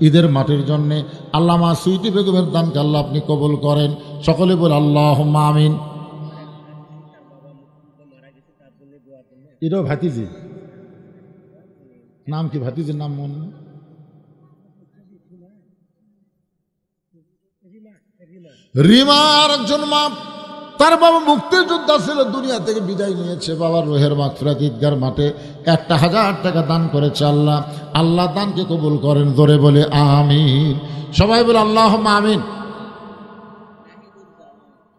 ঈদের মাঠের জন্যে। আল্লাহ মা সুইটি বেগমের দানকে আল্লাহ আপনি কবুল করেন। সকলে বলে আল্লাহুম্মা আমিন। এটাও ভাতিজি, নাম কি? ভাতিজির নাম মনে নেই? রিমা আর একজন মা, তার বাবা মুক্তিযোদ্ধা ছিল, দুনিয়া থেকে বিদায় নিয়েছে। বাবার রোহের মাগফিরাত ঈদগার মাঠে 1,000 টাকা দান করেছে। আল্লাহ আল্লাহ দানকে কবুল করেন। জোরে বলে আমিন। সবাই বলে আল্লাহুম্মা আমিন।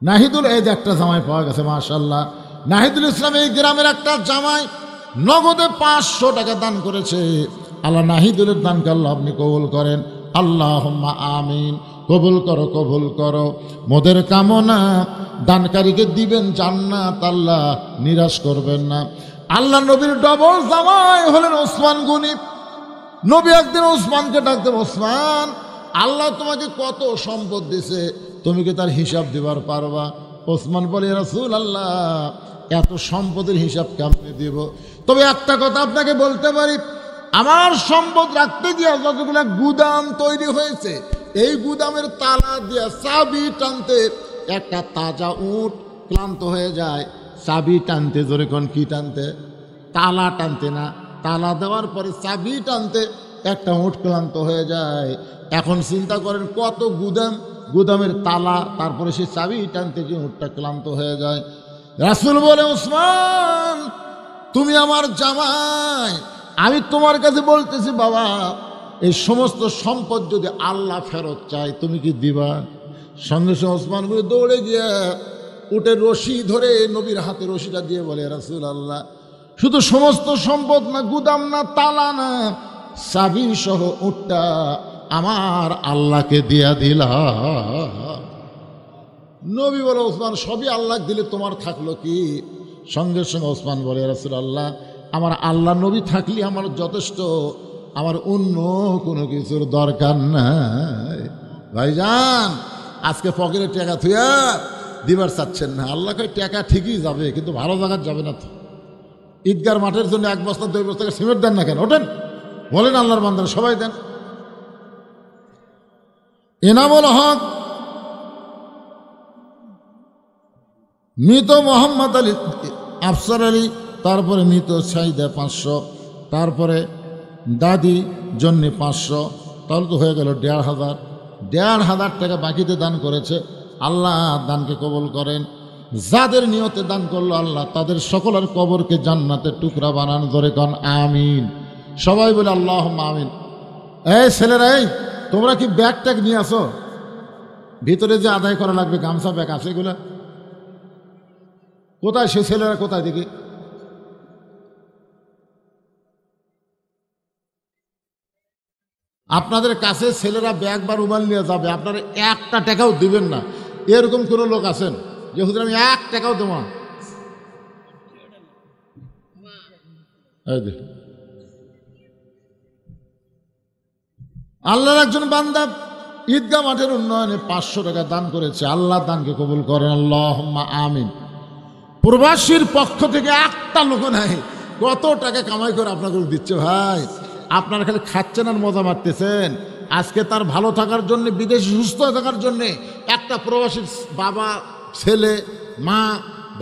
নাহিদুল, এই যে একটা জামাই পাওয়া গেছে, মাশাআল্লাহ। নাহিদুল ইসলাম এই গ্রামের একটা জামাই নগদে 500 টাকা দান করেছে। আল্লাহ নাহিদুলের দানকে আল্লাহ আপনি কবুল করেন। আল্লাহুম্মা আমিন। কবুল করো, কবুল করো। মোদের কামনা দানকারীকে দিবেন জান্নাত, আল্লাহ নিরাশ করবেন না। আল্লাহ নবীর ডবল জামাই হলেন ওসমান গনি। নবী একদিন ওসমানকে ডাকতেন, ওসমান, আল্লাহ তোমাকে কত সম্পদ দিছে, তুমি কি তার হিসাব দিবার পারবা? ওসমান বলে, রাসূলুল্লাহ, এত সম্পদের হিসাব কেমনে দিব? তবে একটা কথা আপনাকে বলতে পারি, আমার সম্পদ রাখতে গিয়ে যতগুলো গুদাম তৈরি হয়েছে, এই গুদামের তালা দিয়ে চাবি টানতে একটা তাজা উট ক্লান্ত হয়ে যায়। চাবি টানতে, জোরে কোন কি টানতে? তালা টানতে না, তালা দেওয়ার পরে চাবি টানতে একটা উট ক্লান্ত হয়ে যায়। এখন চিন্তা করেন কত গুদাম, গুদামের তালা, তারপরে সে চাবি টানতে যে উটটা ক্লান্ত হয়ে যায়। রাসূল বলে, ওসমান, তুমি আমার জামাই, আমি তোমার কাছে বলতেছি বাবা, এই সমস্ত সম্পদ যদি আল্লাহ ফেরত চায় তুমি কি দিবা? সঙ্গে সঙ্গে ওসমান করে দৌড়ে গিয়ে উটের রশি ধরে নবীর হাতে রশিটা দিয়ে বলে, রাসূলুল্লাহ, শুধু সমস্ত সম্পদ না, গুদাম না, তালা না, চাবি সহ উটটা আমার আল্লাহকে দিয়া দিলা। নবী বলে, ওসমান, সবই আল্লাহ দিলে তোমার থাকলো কি? সঙ্গে সঙ্গে ওসমান বলে, রাসূলুল্লাহ, আমার আল্লাহ নবী থাকলে আমার যথেষ্ট, আমার অন্য কোনো কিছুর দরকার নাই। ভাইজান, আজকে পকেটে টাকা থুয়া দিবার চাচ্ছেন না, আল্লাহ কয় টাকা ঠিকই যাবে, কিন্তু ভালো জায়গায় যাবে না তো। ঈদগার মাঠের জন্য 1 বস্তা 2 বস্তা সিমেন্ট দেন না কেন? ওঠেন, বলেন আল্লাহর বান্দারা সবাই দেন। এনামুল হক, মৃত মোহাম্মদ আলী, আফসার আলী, তারপরে মৃত সাইদা 500, তারপরে দাদি জন্যে 500, তাহলে তো হয়ে গেল 1,500 টাকা বাকিতে দান করেছে। আল্লাহ দানকে কবুল করেন। যাদের নিয়তে দান করলো আল্লাহ তাদের সকলের কবরকে জান্নাতের টুকরা বানান। ধরে কন আমিন। সবাই বলে আল্লাহুম্মা আমিন। এই ছেলেরা, এই তোমরা কি ব্যাগ ট্যাগ নিয়ে আসো? ভিতরে যে আদায় করা লাগবে গামছা ব্যাগ আছে, এগুলা কোথায়? সে ছেলেরা কোথায় দেখি? আপনাদের কাছে ছেলেরা ব্যাগ বা রুমাল নিয়ে যাবে, আপনারা 1 টাকাও দিবেন না, এরকম কোনো লোক আছেন যে হুজুর আমি 1 টাকাও দেবো না? আল্লাহর একজন বান্দা ঈদগাহ মাঠের উন্নয়নে 500 টাকা দান করেছে। আল্লাহ দানকে কবুল করেন। আল্লাহুম্মা আমিন। প্রবাসীর পক্ষ থেকে একটা লোক নাই, কত টাকা কামাই করে আপনাকে দিচ্ছে ভাই। আপনারা খালি খাচ্ছেন আর মজা মারতেছেন। আজকে তার ভালো থাকার জন্য, বিদেশে সুস্থ থাকার জন্যে একটা প্রবাসীর বাবা, ছেলে, মা,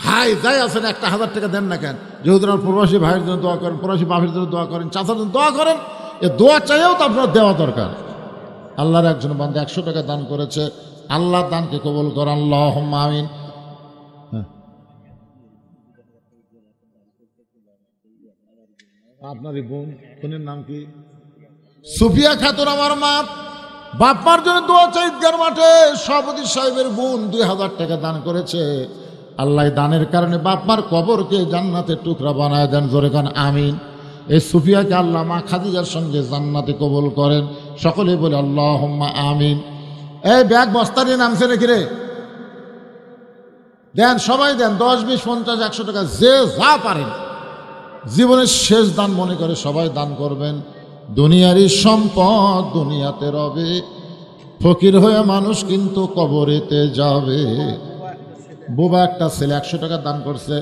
ভাই যাই আছেন 1,000 টাকা দেন না কেন? যেহেতু আপনার প্রবাসী ভাইয়ের জন্য দোয়া করেন, প্রবাসী বাপের জন্য দোয়া করেন, চাচার জন্য দোয়া করেন, এ দোয়া চাইও তো আপনার দেওয়া দরকার। আল্লাহর একজন বান্দা 100 টাকা দান করেছে, আল্লাহ দানকে কবুল করেন, আল্লাহুম্মা আমিন। আপনারই বোন, বোনের নাম কি? সুফিয়া খাতুন আমার মা, বাপ্পার জন্য দোয়া চাই। ঈদগার মাঠে সভাপতি সাহেবের বোন 2000 টাকা দান করেছে। আল্লাহ দানের কারণে বাপ্পার কবরকে জান্নাতের টুকরা বানায় দেন, জোরে কান আমিন। এই সুফিয়াকে আল্লাহ মা খাদিজার সঙ্গে জান্নাতে কবুল করেন, সকলে বলে আল্লাহুম্মা আমিন। এই ব্যাগ বস্তা নিয়ে নামছে নাকি রে? দেন, সবাই দেন, 10, 20, 50, 100 টাকা যে যা পারেন। জীবনের শেষ দান মনে করে সবাই দান করবেন। দুনিয়ারই সম্পদ দুনিয়াতে রবে, ফকির হয়ে মানুষ কিন্তু কবরেতে যাবে। বোবা একটা ছেলে 100 টাকা দান করছে,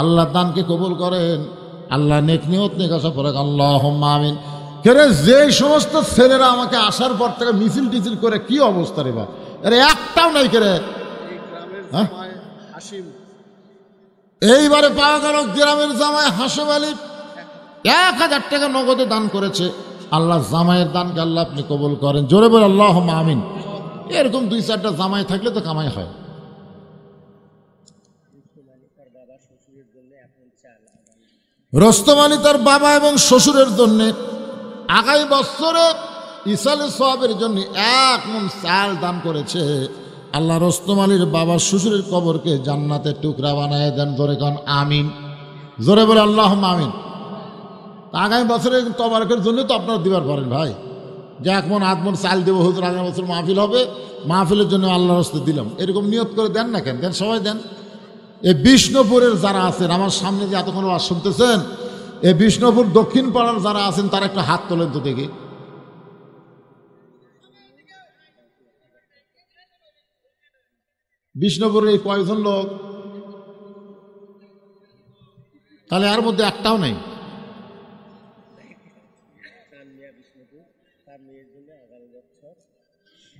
আল্লাহ দানকে কবুল করেন, আল্লাহ নেক নিয়ত নেকাশা পড়ে, আল্লাহুম্মা আমিন। কেরে যেই সমস্ত ছেলেরা আমাকে আসার পর থেকে মিছিল টিছিল করে কি অবস্থা রে বা, এর একটাও নাই কেরে। হ্যাঁ, হাসিম এইবারে পাওয়া গেল গ্রামের জামাই হাসেম আলী 1000 টাকা নগদে দান করেছে। আল্লাহ জামাইয়ের দানকে আল্লাহ আপনি কবুল করেন, জোরে বলে আল্লাহুম্মা আমিন। এরকম 2-4টা জামাই থাকলে তো কামাই হয়। রস্তম আলী তার বাবা এবং শ্বশুরের জন্য আগামী বছরে ইসালে সওয়াবের জন্য 1 মণ চাল দান করেছে। আল্লাহ রস্তম আলীর বাবা শ্বশুরের কবরকে জান্নাতের টুকরা বানায় দেন, জোরে কান আমিন। জোরে বলে আল্লাহুম্মা আমিন। আগামী বছরে তবারকের জন্য তো আপনারা দিবার পারেন ভাই, যে 1 মণ 8 মণ চাল দেবো, হুজুর আগামী বছর মাহফিল হবে, মাহফিলের জন্য আল্লাহর রাস্তায় দিলাম, এরকম নিয়ত করে দেন না কেন? দেন, সবাই দেন। এই বিষ্ণুপুরের যারা আছেন আমার সামনে যে এতক্ষণ ওয়াজ শুনতেছেন, এই বিষ্ণুপুর দক্ষিণ পাড়ার যারা আছেন তারা একটা হাত তোলেন তো দেখি। বিষ্ণুপুরের এই কয়জন লোক? তাহলে এর মধ্যে একটাও নেই।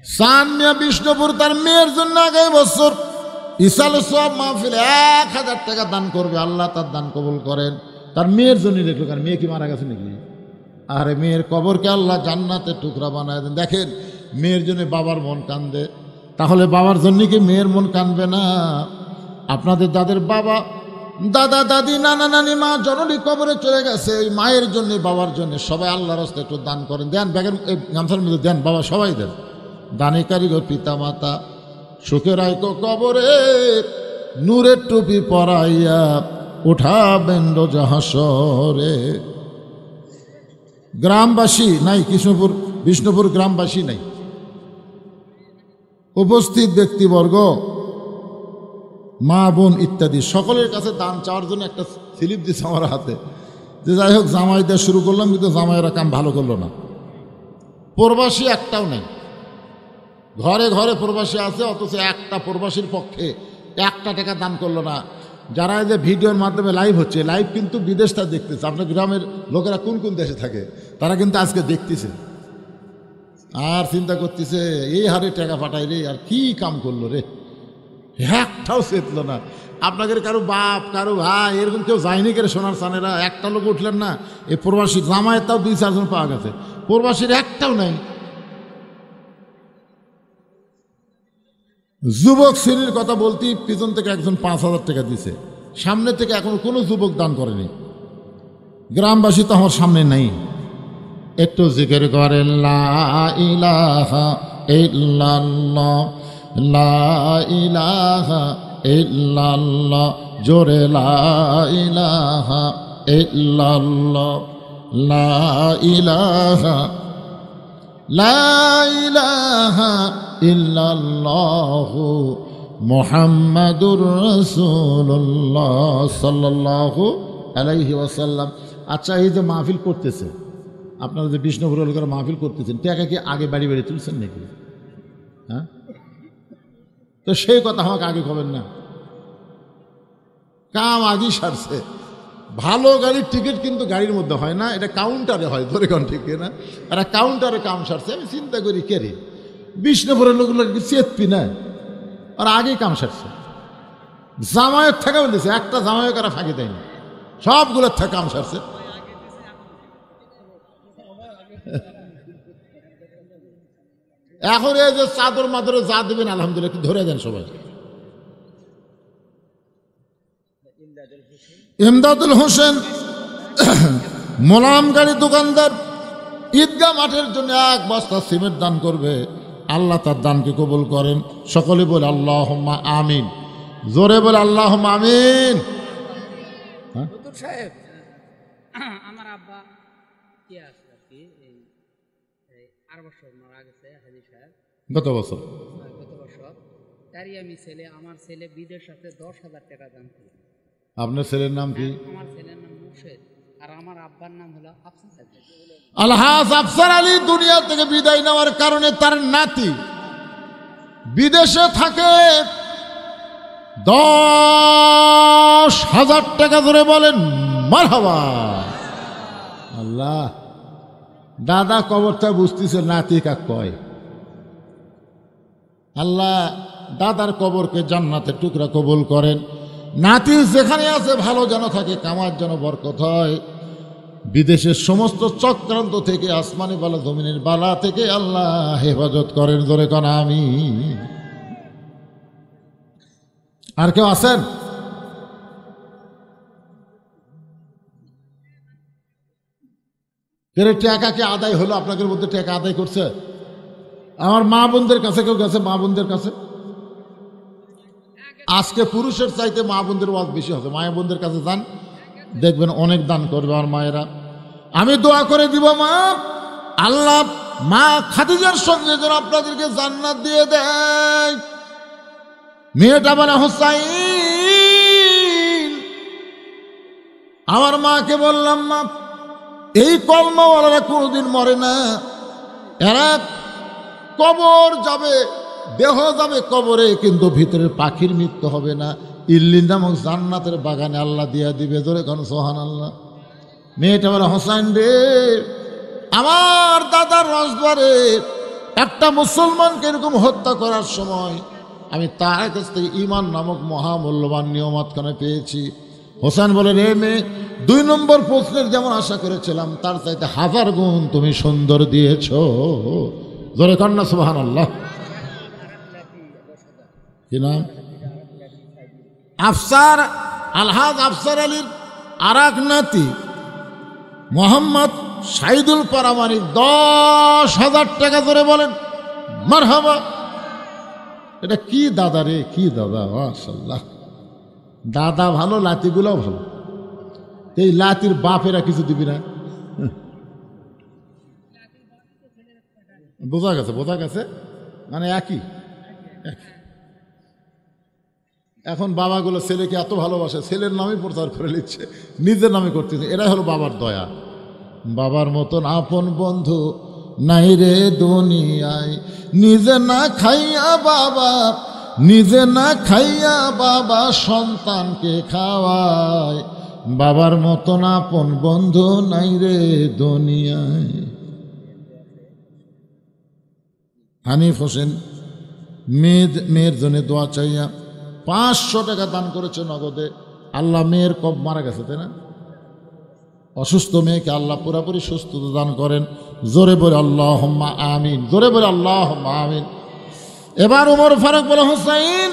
সানমিয়া বিষ্ণুপুর তার মেয়ের জন্য আগামী বছর ইসালে সওয়াব মাহফিল 1000 টাকা দান করবে, আল্লাহ তার দান কবুল করেন। তার মেয়ের জন্য দেখলো, কারণ মেয়ে কি মারা গেছে নাকি? আরে মেয়ের কবরকে আল্লাহ জান্নাতের টুকরা বানায় দেন। দেখেন, মেয়ের জন্য বাবার মন কান্দে, তাহলে বাবার জন্য কি মেয়ের মন কান্দবে না? আপনাদের যাদের বাবা, দাদা, দাদি, নানা, নানি, মা, জননী কবরে চলে গেছে, এই মায়ের জন্য বাবার জন্য সবাই আল্লাহর রাস্তায় একটু দান করেন। দেন, ব্যাগের গামছার মধ্যে দেন, বাবা সবাই দেন। দানে কারিগর পিতা মাতা সুখে রাইকো কবরে, নূরের টুপি পরাইয়া উঠাবেন রোজা হাসরে। গ্রামবাসী নাই, কৃষ্ণপুর বিষ্ণুপুর গ্রামবাসী নাই। উপস্থিত ব্যক্তিবর্গ, মা বোন ইত্যাদি সকলের কাছে দান চাওয়ার জন্য একটা স্লিপ দিচ্ছে আমার হাতে, যে যাই হোক জামাই দেওয়া শুরু করলাম, কিন্তু জামাইয়েরা কাম ভালো করলো না। প্রবাসী একটাও নেই, ঘরে ঘরে প্রবাসী আছে, অথচ একটা প্রবাসীর পক্ষে 1 টাকা দান করলো না। যারা এই যে ভিডিওর মাধ্যমে লাইভ হচ্ছে, লাইভ কিন্তু বিদেশটা দেখতেছে। আপনার গ্রামের লোকেরা কোন কোন দেশে থাকে তারা কিন্তু আজকে দেখতেছে, আর চিন্তা করতেছে এই হারে টাকা পাঠাই রে, আর কি কাম করলো রে, একটাও চেতলো না। আপনাদের কারো বাপ, কারো ভাই এরকম কেউ যায়নি করে সোনার চানেরা? একটা লোক উঠলেন না? এই প্রবাসী জামায়ের তাও 2-4 জন পাওয়া গেছে, প্রবাসীর একটাও নাই। যুবক শ্রেণীর কথা বলতে পিছন থেকে একজন 5000 টাকা দিছে, সামনে থেকে এখন কোনো যুবক দান করেনি। গ্রামবাসী তো আমার সামনে নাই। একটু জিকির করেন, লা ইলাহা ইল্লাল্লাহ, লা ইলাহা ইল্লাল্লাহ, জোরে লা ইলাহা ইল্লাল্লাহ, লা ইলাহা, লা ইলাহা ইল্লাল্লাহু মুহাম্মাদুর রাসূলুল্লাহ সাল্লাল্লাহু আলাইহি ওয়াসাল্লাম। আচ্ছা, এই যে মাহফিল করতেছে, আপনারা যে বিষ্ণুপুর লোকেরা মাহফিল করতেছেন, টাকা কি আগে বাড়ি বাড়ি তুলছেন নাকি? হ্যাঁ, তো সেই কথা আমাকে আগে খবর না, কাম আগেই সারছে। ভালো গাড়ির টিকিট কিন্তু গাড়ির মধ্যে হয় না, এটা কাউন্টারে হয়, ধরে কোন ঠিক না? এরা কাউন্টারে কাম সারছে। আমি চিন্তা করি, কে রে বিষ্ণুপুরের লোকগুলো চেতপি না, আর আগেই কাম সারছে। জামায়াত থেকে বলতেছে, একটা জামায়াত করা ফাঁকি দেয়নি, সবগুলোর থেকে কাম সারছে। এখন এই যে চাদর মাদরে যা দেবেন আলহামদুলিল্লাহ একটু ধরে দেন সবাই। ইমদাদুল হোসেন মোলাম গাড়ি দোকানদার ঈদগাহ মাঠের জন্য 1 বস্তা সিমেন্ট দান করবে। আল্লাহ তার দানকে কবুল করেন। সকলে বলে আল্লাহুম্মা আমিন। জোরে বলে আল্লাহুম্মা আমিন। হুজুর সাহেব, আমার আব্বা কি আছে আর কি এই 8 বছর মারা গেছে হাজি সাহেব, গত বছর। গত বছর। তারই আমি ছেলে, আমার ছেলে বিদেশ সাথে 10,000 টাকা দান করি। আপনার ছেলের নাম কি? আমার ছেলের নাম মুর্শেদ আর আমার আব্বার নাম হলো আফসার সাহেব। আলহাজ আফসার আলী দুনিয়া থেকে বিদায় নেওয়ার কারণে তার নাতি বিদেশে থাকে। 10,000 টাকা ধরে বলেন মারহাবা। আল্লাহ, দাদা কবরটা বুঝতেছে নাতি কাক কয়। আল্লাহ দাদার কবরকে জান্নাতের টুকরা কবুল করেন। নাতি যেখানে আছে ভালো যেন থাকে, কামার যেন বরকত হয়। বিদেশের সমস্ত চক্রান্ত থেকে, আসমানি বালা জমিনের বালা থেকে আল্লাহ হেফাজত করেন। ধরে কোন আমি। আর কেউ আছেন? টাকা কি আদায় হলো? আপনাদের মধ্যে টাকা আদায় করছে? আমার মা বোনদের কাছে কেউ গেছে? মা বোনদের কাছে আজকে পুরুষের চাইতে মা বোনদের ওয়াজ বেশি হবে। মা বোনদের কাছে যান, দেখবেন অনেক দান করবে আমার মায়েরা। আমি দোয়া করে দিব মা, আল্লাহ মা খাদিজার সঙ্গে যেন আপনাদেরকে জান্নাত দিয়ে দেয়। মেয়েটা বলে হোসাইন। আমার মাকে বললাম, মা এই কলমাওয়ালারা কোনোদিন মরে না, এরা কবর যাবে, দেহ যাবে কবরে, কিন্তু ভিতরের পাখির মৃত্যু হবে না। ইল্লিন নামক জান্নাতের বাগানে আল্লাহ দিয়া দিবে। জোরে কোন সুবহানাল্লাহ। মেয়েটা বলে হোসাইন রে, আমার দাদার রসবারে একটা মুসলমানকে এরকম হত্যা করার সময় আমি তার কাছ থেকে ঈমান নামক মহামূল্যবান নিয়ামতখানা পেয়েছি। হোসেন বলে, রে মেয়ে, 2 নম্বর প্রশ্নের যেমন আশা করেছিলাম তার চাইতে 1000 গুণ তুমি সুন্দর দিয়েছ। জোরে কন্যা সুবহানাল্লাহ। কি নাম? আফসার, আলহাজ আফসার আলীর আরাক নাতি মোহাম্মদ সাইদুল পারামানিক 10,000 টাকা ধরে বলেন মারহাবা। এটা কি দাদা রে, কি দাদা, মাশাআল্লাহ। দাদা ভালো, লাতিগুলোও ভালো। এই লাতির বাপেরা কিছু দিবি না? বোঝা গেছে, বোঝা গেছে, মানে একই। এখন বাবাগুলো ছেলেকে এত ভালোবাসে, ছেলের নামে প্রচার করে নিচ্ছে, নিজের নামে করতেছে। এরাই হলো বাবার দয়া। বাবার মতন আপন বন্ধু নাই রে দুনিয়ায়। নিজে না খাইয়া বাবা, নিজে না খাইয়া বাবা সন্তানকে খাওয়ায়। বাবার মতন আপন বন্ধু নাই রে দুনিয়ায়। হানিফ হোসেন মেয়ের জন্য দোয়া চাইয়া 500 টাকা দান করেছে নগদে। আল্লাহ মেয়ের কব মারা গেছে, তাই না? অসুস্থ মেয়েকে আল্লাহ পুরাপুরি সুস্থতা দান করেন। জোরে বলে আল্লাহুম্মা আমিন। জোরে বলে আল্লাহুম্মা আমিন। এবার ওমর ফারুক বলে, হোসাইন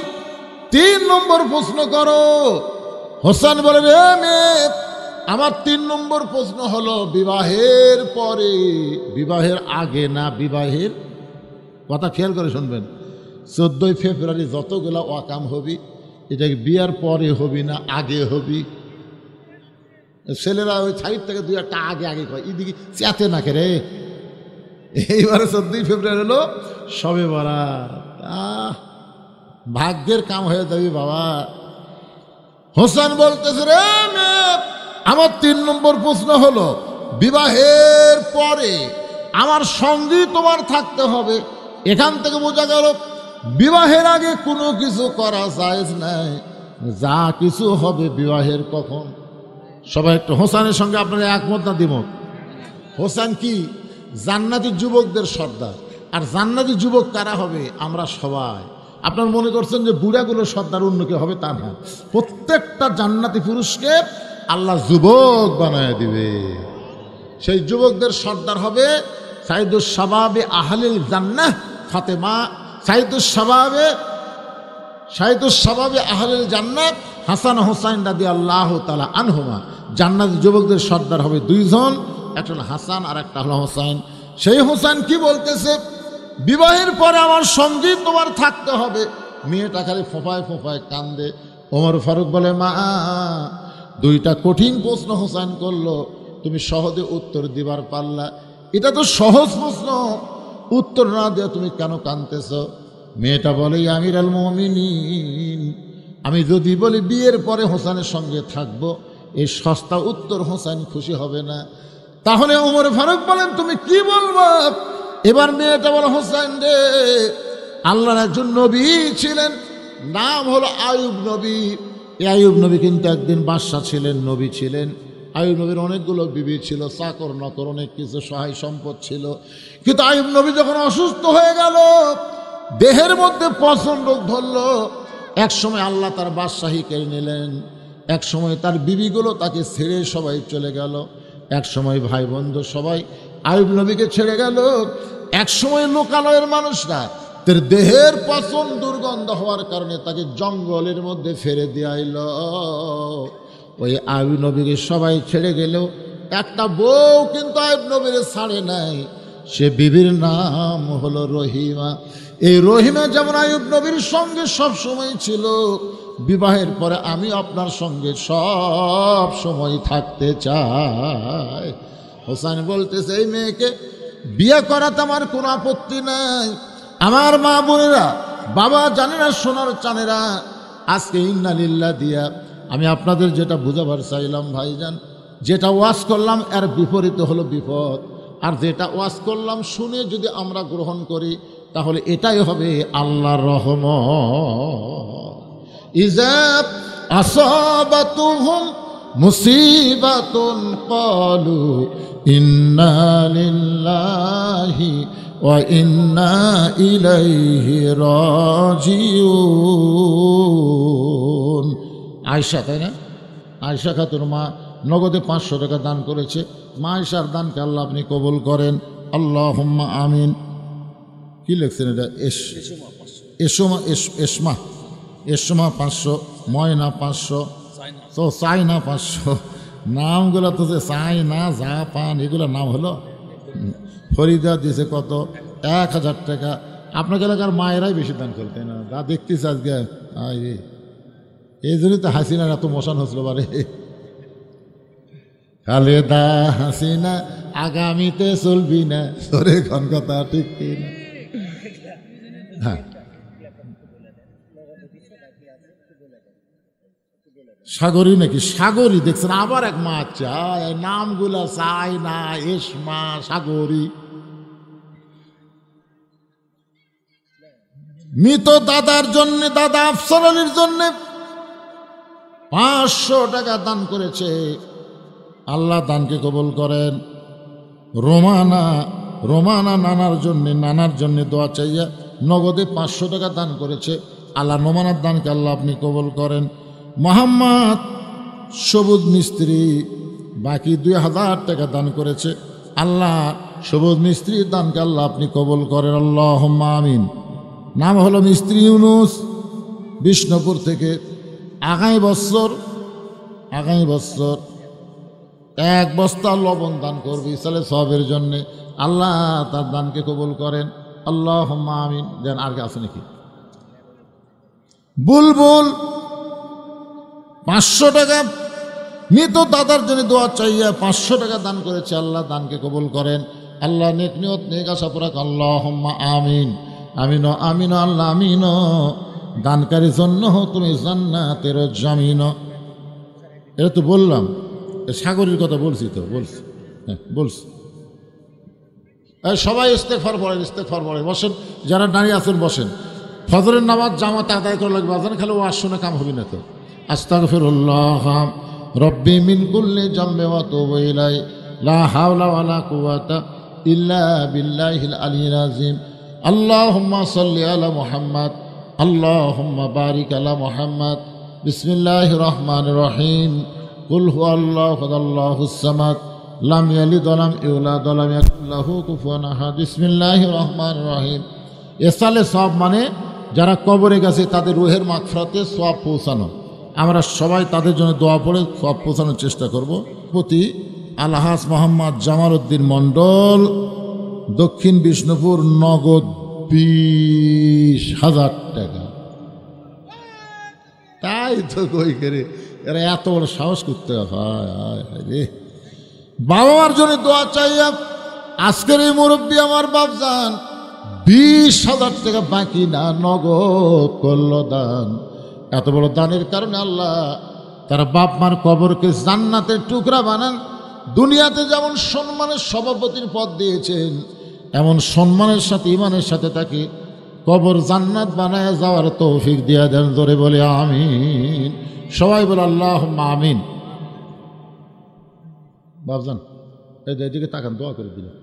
3 নম্বর প্রশ্ন করো। হোসেন বলে, রে মেয়ে, আমার 3 নম্বর প্রশ্ন হলো বিবাহের পরে, বিবাহের আগে না, বিবাহের কথা খেয়াল করে শুনবেন। 14 ফেব্রুয়ারি যতগুলা ওয়াকাম হবি, এটা বিয়ার পরে হবি না আগে হবি? ছেলেরা ওই সাইড থেকে 2-1টা আগে আগে কয়, এদিকে চেতে না কে রে। এইবারে 14 ফেব্রুয়ারি হলো সবে বরাত। ভাগ্যের কাম হয়ে যাবি বাবা। হোসেন বলতেছে, রে মেয়ে, আমার 3 নম্বর প্রশ্ন হলো বিবাহের পরে আমার সঙ্গী তোমার থাকতে হবে। এখান থেকে বোঝা গেল বিবাহের আগে কোনো কিছু করা জায়েজ নাই। যা কিছু হবে বিবাহের কখন। সবাই একটু হোসেনের সঙ্গে আপনারা একমত না দ্বিমত? হোসেন কি জান্নাতি যুবকদের সর্দার। আর জান্নাতি যুবক কারা হবে? আমরা সবাই। আপনার মনে করছেন যে বুড়াগুলো সর্দার অন্য কেউ হবে, তা না। প্রত্যেকটা জান্নাতি পুরুষকে আল্লাহ যুবক বানায় দিবে। সেই যুবকদের সর্দার হবে সাইদুস শাবাবে আহলিল জান্নাহ ফাতেমা, সাইদুস শাবাবে আহলিল জান্নাত হাসান হোসাইন রাদিয়াল্লাহু তাআলা আনহুমা। জান্নাতের যুবকদের সর্দার হবে দুইজন, একটা হলো হাসান আর একটা হলো হোসাইন। সেই হোসেন কি বলতেছে, বিবাহের পরে আমার সঙ্গী তোমার থাকতে হবে। মেয়েটা খালি ফোঁপায় ফোঁপায় কান্দে। ওমর ফারুক বলে, মা, দুইটা কঠিন প্রশ্ন হোসেন করলো, তুমি সহজে উত্তর দিবার পারলা? এটা তো সহজ প্রশ্ন, উত্তর না দিয়ে তুমি কেন কাঁদতেছ? মেয়েটা বলে, আমিরুল মুমিনিন, আমি যদি বলি বিয়ের পরে হোসেনের সঙ্গে থাকবো, এই সস্তা উত্তর হোসেন খুশি হবে না। তাহলে ওমর ফারুক বলেন, তুমি কি বলবো? এবার মেয়েটা বলে, হোসেন রে, আল্লাহর একজন নবী ছিলেন, নাম হলো আয়ুব নবী। এই আয়ুব নবী কিন্তু একদিন বাদশা ছিলেন, নবী ছিলেন। আয়ুব নবীর অনেকগুলো বিবি ছিল, চাকর নকর অনেক কিছু সহায় সম্পদ ছিল। কিন্তু আয়ুব নবী যখন অসুস্থ হয়ে গেল, দেহের মধ্যে পচন রোগ ধরল, এক সময় আল্লাহ তার বাদশাহী কেড়ে নিলেন, এক সময় তার বিবিগুলো তাকে ছেড়ে সবাই চলে গেল, এক সময় ভাই বন্ধু সবাই আয়ুব নবীকে ছেড়ে গেল, এক সময় লোকালয়ের মানুষরা তার দেহের পচন দুর্গন্ধ হওয়ার কারণে তাকে জঙ্গলের মধ্যে ফেলে দিয়ে আইল। ওই আয়ুব নবীকে সবাই ছেড়ে গেলেও একটা বউ কিন্তু আয়ুব নবীর ছাড়ে নাই, সে বিবির নাম হলো রহিমা। এই রহিমা যেমন আয়ুব নবীর সঙ্গে সব সময় ছিল, বিবাহের পরে আমি আপনার সঙ্গে সব সময় থাকতে চাই। হোসেন বলতেছে, এই মেয়েকে বিয়ে করাতে আমার কোনো আপত্তি নাই। আমার মা বোনেরা, বাবা জানেরা, সোনার চানেরা, আজকে ইন্না লিল্লাহ দিয়া আমি আপনাদের যেটা বুঝাবার চাইলাম ভাইজান, যেটা ওয়াজ করলাম এর বিপরীত হলো বিপদ। আর যেটা ওয়াজ করলাম শুনে যদি আমরা গ্রহণ করি, তাহলে এটাই হবে আল্লাহর রহমত। ইযা আসাবাতুহুম মুসিবাতুন ক্বালু ইন্না লিল্লাহি ওয়া ইন্না ইলাইহি রাজিউন। আয়েশা, তাই না? আয়েশা খাতুন মা নগদে 500 টাকা দান করেছে। মা আয়েশার দানকে আল্লাহ আপনি কবুল করেন, আল্লাহুম্মা আমিন। কি লিখছেন এটা? এসমা 500, ময়না 500, তো চাইনা 500। নামগুলো তো যে চাইনা, জাপান, এগুলো নাম হলো। ফরিদা দিয়েছে কত? 1000 টাকা। আপনাকে এলাকার মায়েরাই বেশি দান করতেন না, যা দেখতেছে আজকে। এই জন্যই তো হাসিনার এত মশান হচ্ছিল বারে। খালেদা হাসিনা আগামীতে চলবি না, সরে কোন কথা ঠিক না? হ্যাঁ, সাগরী নাকি? সাগরী দেখছেন, আবার এক মা। চাই নামগুলা চাই না, এসমা, সাগরী। মৃত দাদার জন্য, দাদা আফসর আলীর জন্য 500 টাকা দান করেছে। আল্লাহ দানকে কবুল করেন। রোমানা নানার জন্য দোয়া চাইয়া নগদে 500 টাকা দান করেছে। আল্লাহ রোমানার দানকে আল্লাহ আপনি কবুল করেন। মোহাম্মদ সবুজ মিস্ত্রি বাকি 2000 টাকা দান করেছে। আল্লাহ সবুজ মিস্ত্রির দানকে আল্লাহ আপনি কবুল করেন, আল্লাহুম্মা আমিন। নাম হলো মিস্ত্রি ইউনুস, বিষ্ণুপুর থেকে। আগামী বছর 1 বস্তা লবণ দান করবে ইসালে সবের জন্যে। আল্লাহ তার দানকে কবুল করেন, আল্লাহুম্মা আমিন। দেন আর আছে নাকি? বুলবুল 500 টাকা মৃত দাদার জন্য দোয়া চাইয়া 500 টাকা দান করেছে। আল্লাহ দানকে কবুল করেন। আল্লাহ নেক নিয়ত নেক আশা পুরা, আল্লাহুম্মা আমিন। আমিন আমিন আল্লাহ আমিন। দানকারীর জন্য তুমি জান্নাতের জামিন। এটা তো বললাম, সাগরের কথা বলছি তো, বলছি, হ্যাঁ বলছি। সবাই ইস্তেগফার পড়েন, বসেন। যারা দাঁড়িয়ে আছেন বসেন। ফজরের নামাজ জামাতে আদায় করা লাগবে, আজান খালি ওয়াজ শুনে কাম হবে না তো। আস্তাগফিরুল্লাহ রব্বি মিন কুল্লি জামবি ওয়া তুবু ইলাইহি লা হাওলা ওয়ালা কুওয়াতা ইল্লা বিল্লাহিল আলিয়্যিল আযীম। আল্লাহুম্মা সাল্লি আলা মুহাম্মাদ, আল্লাহুম্মা বারিক আলা মুহাম্মাদ। বিসমিল্লাহির রহমানির রহিম। কুল হুয়াল্লাহু আল্লাহুস সামাদ লাম ইয়ালিদ ওয়া লাম ইউলাদ ওয়া লাম ইয়াকুল লাহু কুফুয়ান আহাদ। বিসমিল্লাহির রহমানির রহিম। এসালে সওয়াব মানে যারা কবরে গেছে তাদের রুহের মাগফিরাতে সওয়াব পৌঁছানো। আমরা সবাই তাদের জন্য দোয়া পড়ে সওয়াব পৌঁছানোর চেষ্টা করব। প্রতি আলহাজ মোহাম্মদ জামাল উদ্দিন মণ্ডল, দক্ষিণ বিষ্ণুপুর, নগদ 20,000 টাকা। তাই তো কই করে এরা এত বড় সাহস করতে হয় রে। বাবা মার জন্য দোয়া চাই। আজকের এই মুরব্বী আমার বাপজান 20,000 টাকা বাকি না, নগদ করল দান। এত বড় দানের কারণে আল্লাহ তারা বাপ মার কবরকে জান্নাতের টুকরা বানান। দুনিয়াতে যেমন সম্মানের সভাপতির পদ দিয়েছেন, এমন সম্মানের সাথে ইমানের সাথে তাকে কবর জান্নাত বানায় যাওয়ার তৌফিক দিয়া দেন। ধরে বলে আমিন। সবাই বলে আল্লাহুম্মা আমিন। বাবজান এদিকে তাকান, দোয়া করে দিলাম,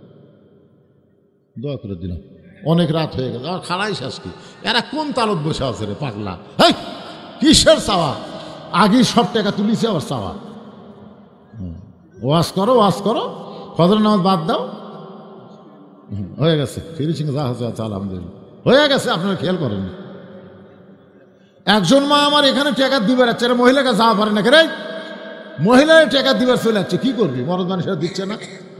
দোয়া করে দিলাম। অনেক রাত হয়ে গেছে, আর খাড়াই শেষ কি। এরা কোন তালত বসে আছে রে পাগলা? হেই, কিসের চাওয়া? আগে সব টাকা তুলিছে আবার চাওয়া। ওয়াজ করো, ওয়াজ করো, ফজর নামাজ বাদ দাও। হয়ে গেছে ফিনিশিং, যা হচ্ছে আলহামদুলিল্লাহ হয়ে গেছে। আপনারা খেয়াল করেন, একজন মা আমার এখানে টাকা দিবে যাচ্ছে, মহিলাকে যাওয়া পারে না কে রে? মহিলার টাকা দিবার চলে যাচ্ছে, কি করবি? মরদ মানুষেরা দিচ্ছে না,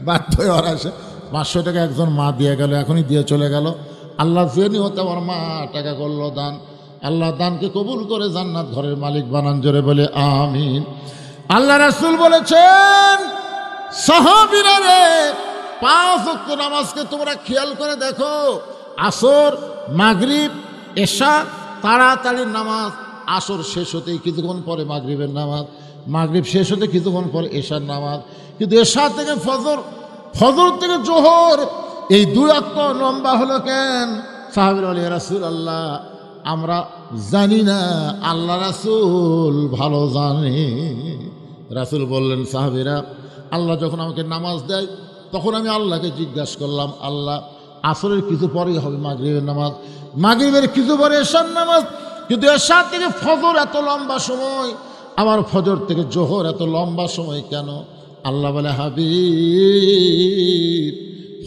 বাধ্য হয়ে ওরা আসে। 500 টাকা একজন মা দিয়ে গেল, এখনই দিয়ে চলে গেল। আল্লাহ জেনি হতে আমার মা টাকা করলো দান। আল্লাহ দানকে কবুল করে জান্নাত ঘরের মালিক বানান। জোরে বলে আমিন। আল্লাহ রাসূল বলেছেন, সাহাবীরা রে, 5 ওয়াক্ত নামাজকে তোমরা খেয়াল করে দেখো। আসর, মাগরিব, এশা, তাড়াতাড়ি নামাজ। আসর শেষ হতেই কিছুক্ষণ পরে মাগরিবের নামাজ, মাগরিব শেষ হতে কিছুক্ষণ পরে এশার নামাজ। কিন্তু এশা থেকে ফজর, ফজর থেকে জোহর, এই 2 ওয়াক্ত লম্বা হলো কেন? সাহাবীরা বলে, রাসূলুল্লাহ আমরা জানি না, আল্লাহ রাসূল ভালো জানে। রাসূল বললেন, সাহাবীরা আল্লাহ যখন আমাকে নামাজ দেয় তখন আমি আল্লাহকে জিজ্ঞাসা করলাম, আল্লাহ আসরের কিছু পরেই হবে মাগরিবের নামাজ, মাগরিবের কিছু পরে এশার নামাজ, কিন্তু এশা থেকে ফজর এত লম্বা সময়, আবার ফজর থেকে জোহর এত লম্বা সময় কেন? আল্লাহ বলে, হাবিব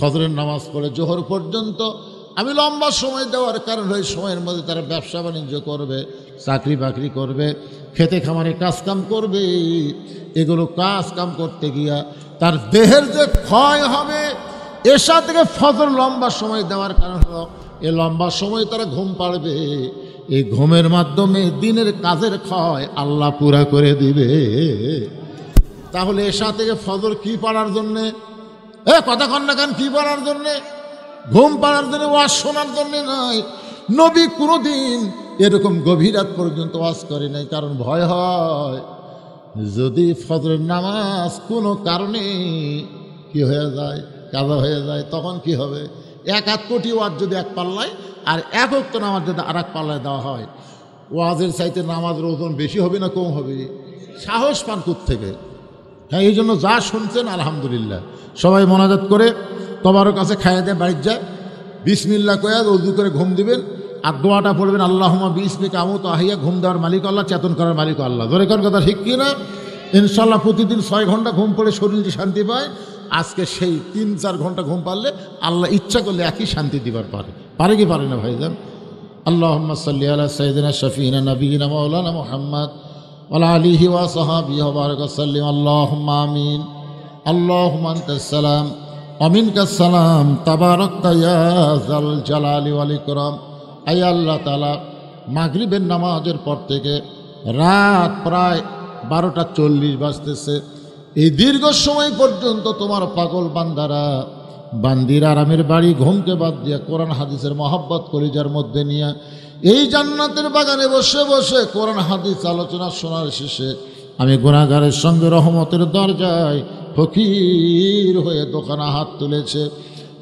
ফজরের নামাজ পড়ে জোহর পর্যন্ত আমি লম্বা সময় দেওয়ার কারণ ওই সময়ের মধ্যে তারা ব্যবসা বাণিজ্য করবে, চাকরি বাকরি করবে, খেতে খামারে কাজকাম করবে। এগুলো কাজ কাম করতে গিয়া তার দেহের যে ক্ষয় হবে, এশা থেকে ফজর লম্বা সময় দেওয়ার কারণ হলো এ লম্বা সময় তারা ঘুম পাড়বে। এই ঘুমের মাধ্যমে দিনের কাজের ক্ষয় আল্লাহ পুরা করে দিবে। তাহলে এশা থেকে ফজর কি পড়ার জন্যে? কথা কন্যা কান কি পড়ার জন্যে? ঘুম পাড়ার জন্য, ওয়াজ শোনার জন্য নয়। নবী কোনোদিন এরকম গভীর রাত পর্যন্ত ওয়াজ করে নাই, কারণ ভয় হয় যদি ফজরের নামাজ কোনো কারণে কি হয়ে যায়, কাজা হয়ে যায়, তখন কি হবে? 1 কোটি ওয়াজ যদি এক পাল্লায় আর 1 ওয়াক্ত নামাজ যদি আর এক পাল্লায় দেওয়া হয়, ওয়াজের চাইতে নামাজের ওজন বেশি হবে না কম হবে? সাহস পান থেকে। হ্যাঁ, এই জন্য যা শুনছেন আলহামদুলিল্লাহ। সবাই মোনাজাত করে তোমারও কাছে খাইয়ে দেয়, বাড়ির যায় বিসমিল্লাহ কয়া উযু করে ঘুম দিবেন, আর দোয়াটা পড়বেন, আল্লাহুম্মা বিসমিকা আমুতু আহিয়া। ঘুম দেওয়ার মালিক আল্লাহ, চেতন করার মালিক আল্লাহ। ধরে কোন কথা ঠিক কি না? ইনশাল্লাহ প্রতিদিন 6 ঘন্টা ঘুম পড়ে শরীরটি শান্তি পায়। আজকে সেই 3-4 ঘন্টা ঘুম পারলে আল্লাহ ইচ্ছা করলে একই শান্তি দিবার পারে। পারে কি পারে না ভাইজান? আল্লাহুম্মা সাল্লি আলা সাইয়্যিদিনা শাফিঈনা নাবিয়িনা মাওলানা মুহাম্মদ ওয়া আলা আলিহি ওয়া সাহবিহি ওয়া বারাক ওয়া সাল্লিম। আল্লাহুম্মা আমিন। আল্লাহুম্মা আনতাস সালাম ওয়া মিনকাস সালাম, তাবারাকতা ইয়া যাল জালালি ওয়াল ইকরাম। আয় আল্লাহ তাআলা, মাগরিবের নামাজের পর থেকে রাত প্রায় 12টা 40 বাজতেছে, এই দীর্ঘ সময় পর্যন্ত তোমার পাগল বান্দারা, বান্দির আরামের বাড়ি ঘুমকে বাদ দিয়া কোরআন হাদিসের মহব্বত কলিজার মধ্যে নিয়ে এই জান্নাতের বাগানে বসে বসে কোরআন হাদিস আলোচনা শোনার শেষে আমি গুনাহগারের সঙ্গে রহমতের দরজায় ফকির হয়ে দোকানে হাত তুলেছে।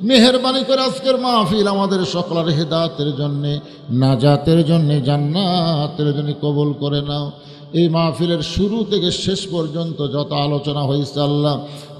মেহেরবানি করে আজকের মাহফিল আমাদের সকলের হেদায়েতের জন্যে, নাজাতের জন্যে, জান্নাতের জন্য কবুল করে নাও। এই মাহফিলের শুরু থেকে শেষ পর্যন্ত যত আলোচনা হয়েছে আল্লাহ,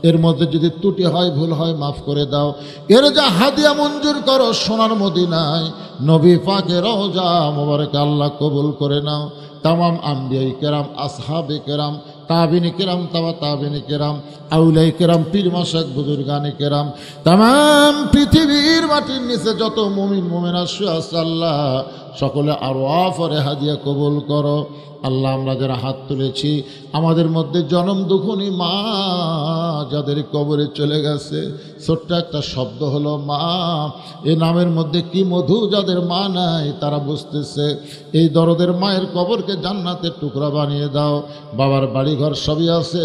এর মধ্যে যদি ত্রুটি হয়, ভুল হয়, মাফ করে দাও। এর যা হাদিয়া মঞ্জুর করো সোনার মদিনায় নবী পাকের রওজা মোবারকে আল্লাহ কবুল করে নাও। তামাম আম্বিয়ায়ে কেরাম, আসহাবে কেরাম, তাবিনী কেরাম, তাবা তাবিনী কেরাম, আউলাই কেরাম, পীর মাশায়েখ, বুজুর্গানে কেরাম, তামাম পৃথিবীর মাটির নিচে যত মুমিন মুমিনা শুয়ে আছে আল্লাহ সকলে আরওয়াফরে হাদিয়া কবুল করো। আল্লাহ আমরা যারা হাত তুলেছি আমাদের মধ্যে জনম দুঃখনী মা যাদের কবরে চলে গেছে, ছোট্ট একটা শব্দ হলো মা, এ নামের মধ্যে কি মধু, যাদের মা নাই তারা বুঝতেছে। এই দরদের মায়ের কবরকে জান্নাতের টুকরা বানিয়ে দাও। বাবার বাড়িঘর সবই আছে,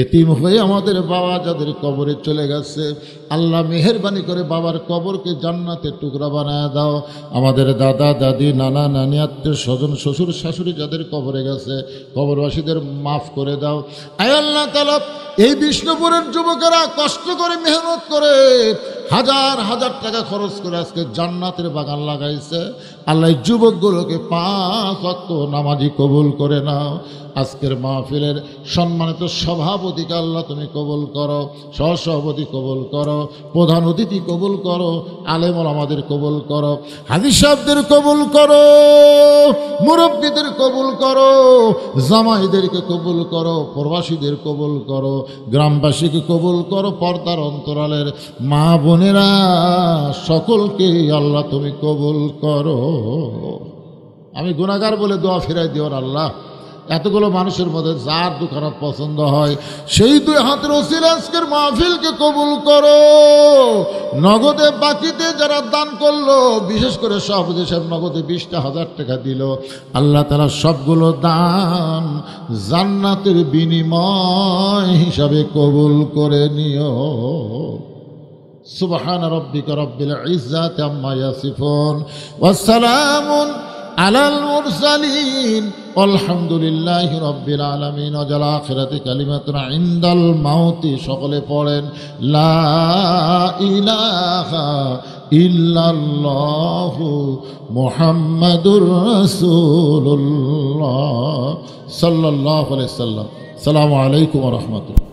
এতিম হয়ে আমাদের বাবা যাদের কবরে চলে গেছে আল্লাহ মেহেরবানি করে বাবার কবরকে জান্নাতের টুকরা বানায় দাও। আমাদের দাদা দাদি নানা নানি আত্মীয় স্বজন শ্বশুর শাশুড়ি যাদের কবরে গেছে কবরবাসীদের মাফ করে দাও। আয় আল্লাহ তাআলা এই বিষ্ণুপুরের যুবকেরা কষ্ট করে মেহনত করে হাজার হাজার টাকা খরচ করে আজকে জান্নাতের বাগান লাগাইছে। আল্লাহ যুবকগুলোকে 5 ওয়াক্ত নামাজি কবুল করে নাও। আজকের মাহফিলের সম্মানিত সভাপতিকে আল্লাহ তুমি কবুল করো, সহসভাপতি কবুল করো, প্রধান অতিথি কবুল করো, আলেম ওলামাদের কবুল করো, হাজী সাহেবদের কবুল করো, মুরব্বীদের কবুল করো, জামাইদেরকে কবুল করো, প্রবাসীদের কবুল করো, গ্রামবাসীকে কবুল করো, পর্দার অন্তরালের মা বোনেরা সকলকে আল্লাহ তুমি কবুল করো। আমি গুনাহগার বলে দোয়া ফিরাই দিও আল্লাহ। এতগুলো মানুষের মধ্যে যার দুখানা পছন্দ হয় সেই 2 হাতের ওসিলা আজকের মাহফিলকে কবুল করো। নগদে বাকিতে যারা দান করলো, বিশেষ করে সভাপতি সাহেব নগদে 20,000 টাকা দিল, আল্লাহ তাআলা সবগুলো দান জান্নাতের বিনিময় হিসাবে কবুল করে নিও। সুবহান রাব্বিকা রাব্বিল ইজ্জাতি আম্মা ইয়াসিফুন ওয়া সালামুন আলাল মুরসালিন আলহামদুলিল্লাহি রাব্বিল আলামিন। ওয়াল আখিরাতি কালিমাতুন ইনদাল মাউতি। সকলে পড়েন লা ইলাহা ইল্লাল্লাহু মুহাম্মাদুর রাসূলুল্লাহ সাল্লাল্লাহু আলাইহি ওয়াসাল্লাম। আসসালামু আলাইকুম ওয়া রাহমাতুল্লাহ।